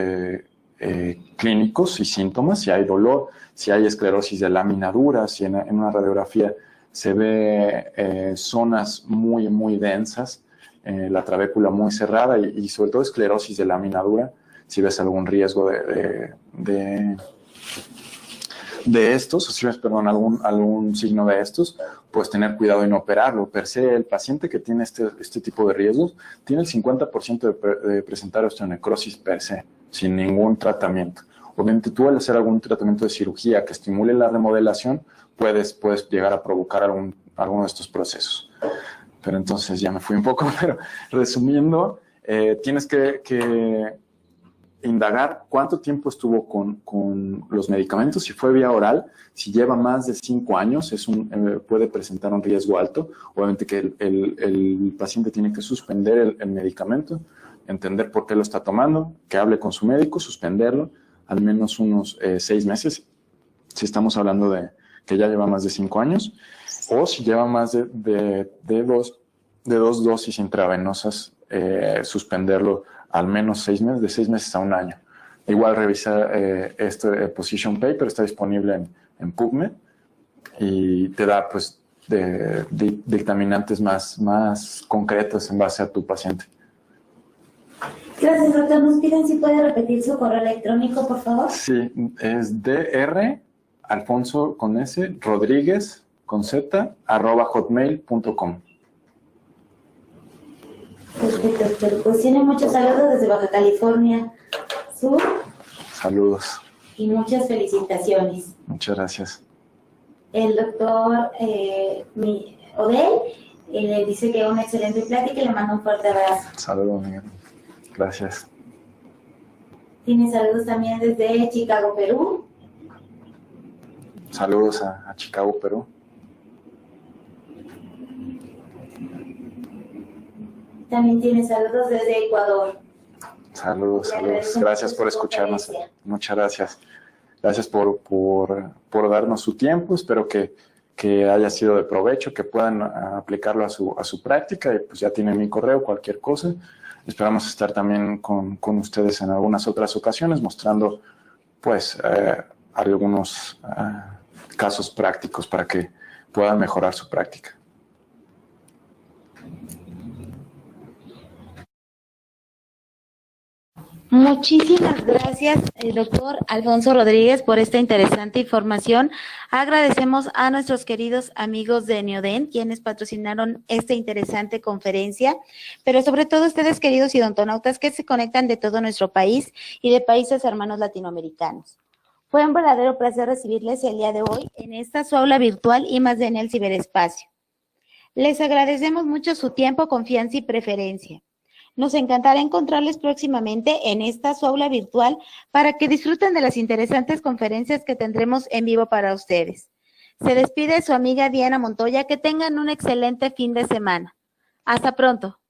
clínicos y síntomas, si hay dolor, si hay esclerosis de lámina dura, si en una radiografía se ve zonas muy, muy densas, la trabécula muy cerrada y sobre todo esclerosis de lámina dura, si ves algún riesgo de estos, o si ves, perdón, algún signo de estos, pues tener cuidado y no operarlo. Per se, el paciente que tiene este tipo de riesgos tiene el 50% de presentar osteonecrosis per se, sin ningún tratamiento. Obviamente tú al hacer algún tratamiento de cirugía que estimule la remodelación, puedes llegar a provocar alguno de estos procesos. Pero entonces ya me fui un poco, pero resumiendo, tienes que indagar cuánto tiempo estuvo con los medicamentos, si fue vía oral, si lleva más de 5 años, puede presentar un riesgo alto. Obviamente que el paciente tiene que suspender el medicamento, entender por qué lo está tomando, que hable con su médico, suspenderlo, al menos unos 6 meses, si estamos hablando de que ya lleva más de 5 años, o si lleva más de dos dosis intravenosas, suspenderlo al menos 6 meses, de 6 meses a 1 año. Igual revisa este position paper, está disponible en PubMed y te da pues dictaminantes más concretos en base a tu paciente. Gracias, doctor. Nos piden si puede repetir su correo electrónico, por favor. Sí, es Dr. Alfonso con S, Rodríguez con Z, @hotmail.com. Perfecto, doctor. Pues tiene muchos saludos desde Baja California Sur. Saludos. Y muchas felicitaciones. Muchas gracias. El doctor Odell le dice que una excelente plática y le manda un fuerte abrazo. Saludos, Miguel. Gracias. Tiene saludos también desde Chicago, Perú. Saludos a Chicago, Perú. También tiene saludos desde Ecuador. Saludos. Gracias por escucharnos. Muchas gracias. Gracias por darnos su tiempo. Espero que haya sido de provecho, que puedan aplicarlo a su práctica. Y pues ya tienen mi correo, cualquier cosa. Esperamos estar también con ustedes en algunas otras ocasiones mostrando pues algunos casos prácticos para que puedan mejorar su práctica. Muchísimas gracias, doctor Alfonso Rodríguez, por esta interesante información. Agradecemos a nuestros queridos amigos de Neodent, quienes patrocinaron esta interesante conferencia, pero sobre todo ustedes, queridos odontonautas, que se conectan de todo nuestro país y de países hermanos latinoamericanos. Fue un verdadero placer recibirles el día de hoy en esta su aula virtual y más en el ciberespacio. Les agradecemos mucho su tiempo, confianza y preferencia. Nos encantará encontrarles próximamente en esta su aula virtual para que disfruten de las interesantes conferencias que tendremos en vivo para ustedes. Se despide su amiga Diana Montoya. Que tengan un excelente fin de semana. Hasta pronto.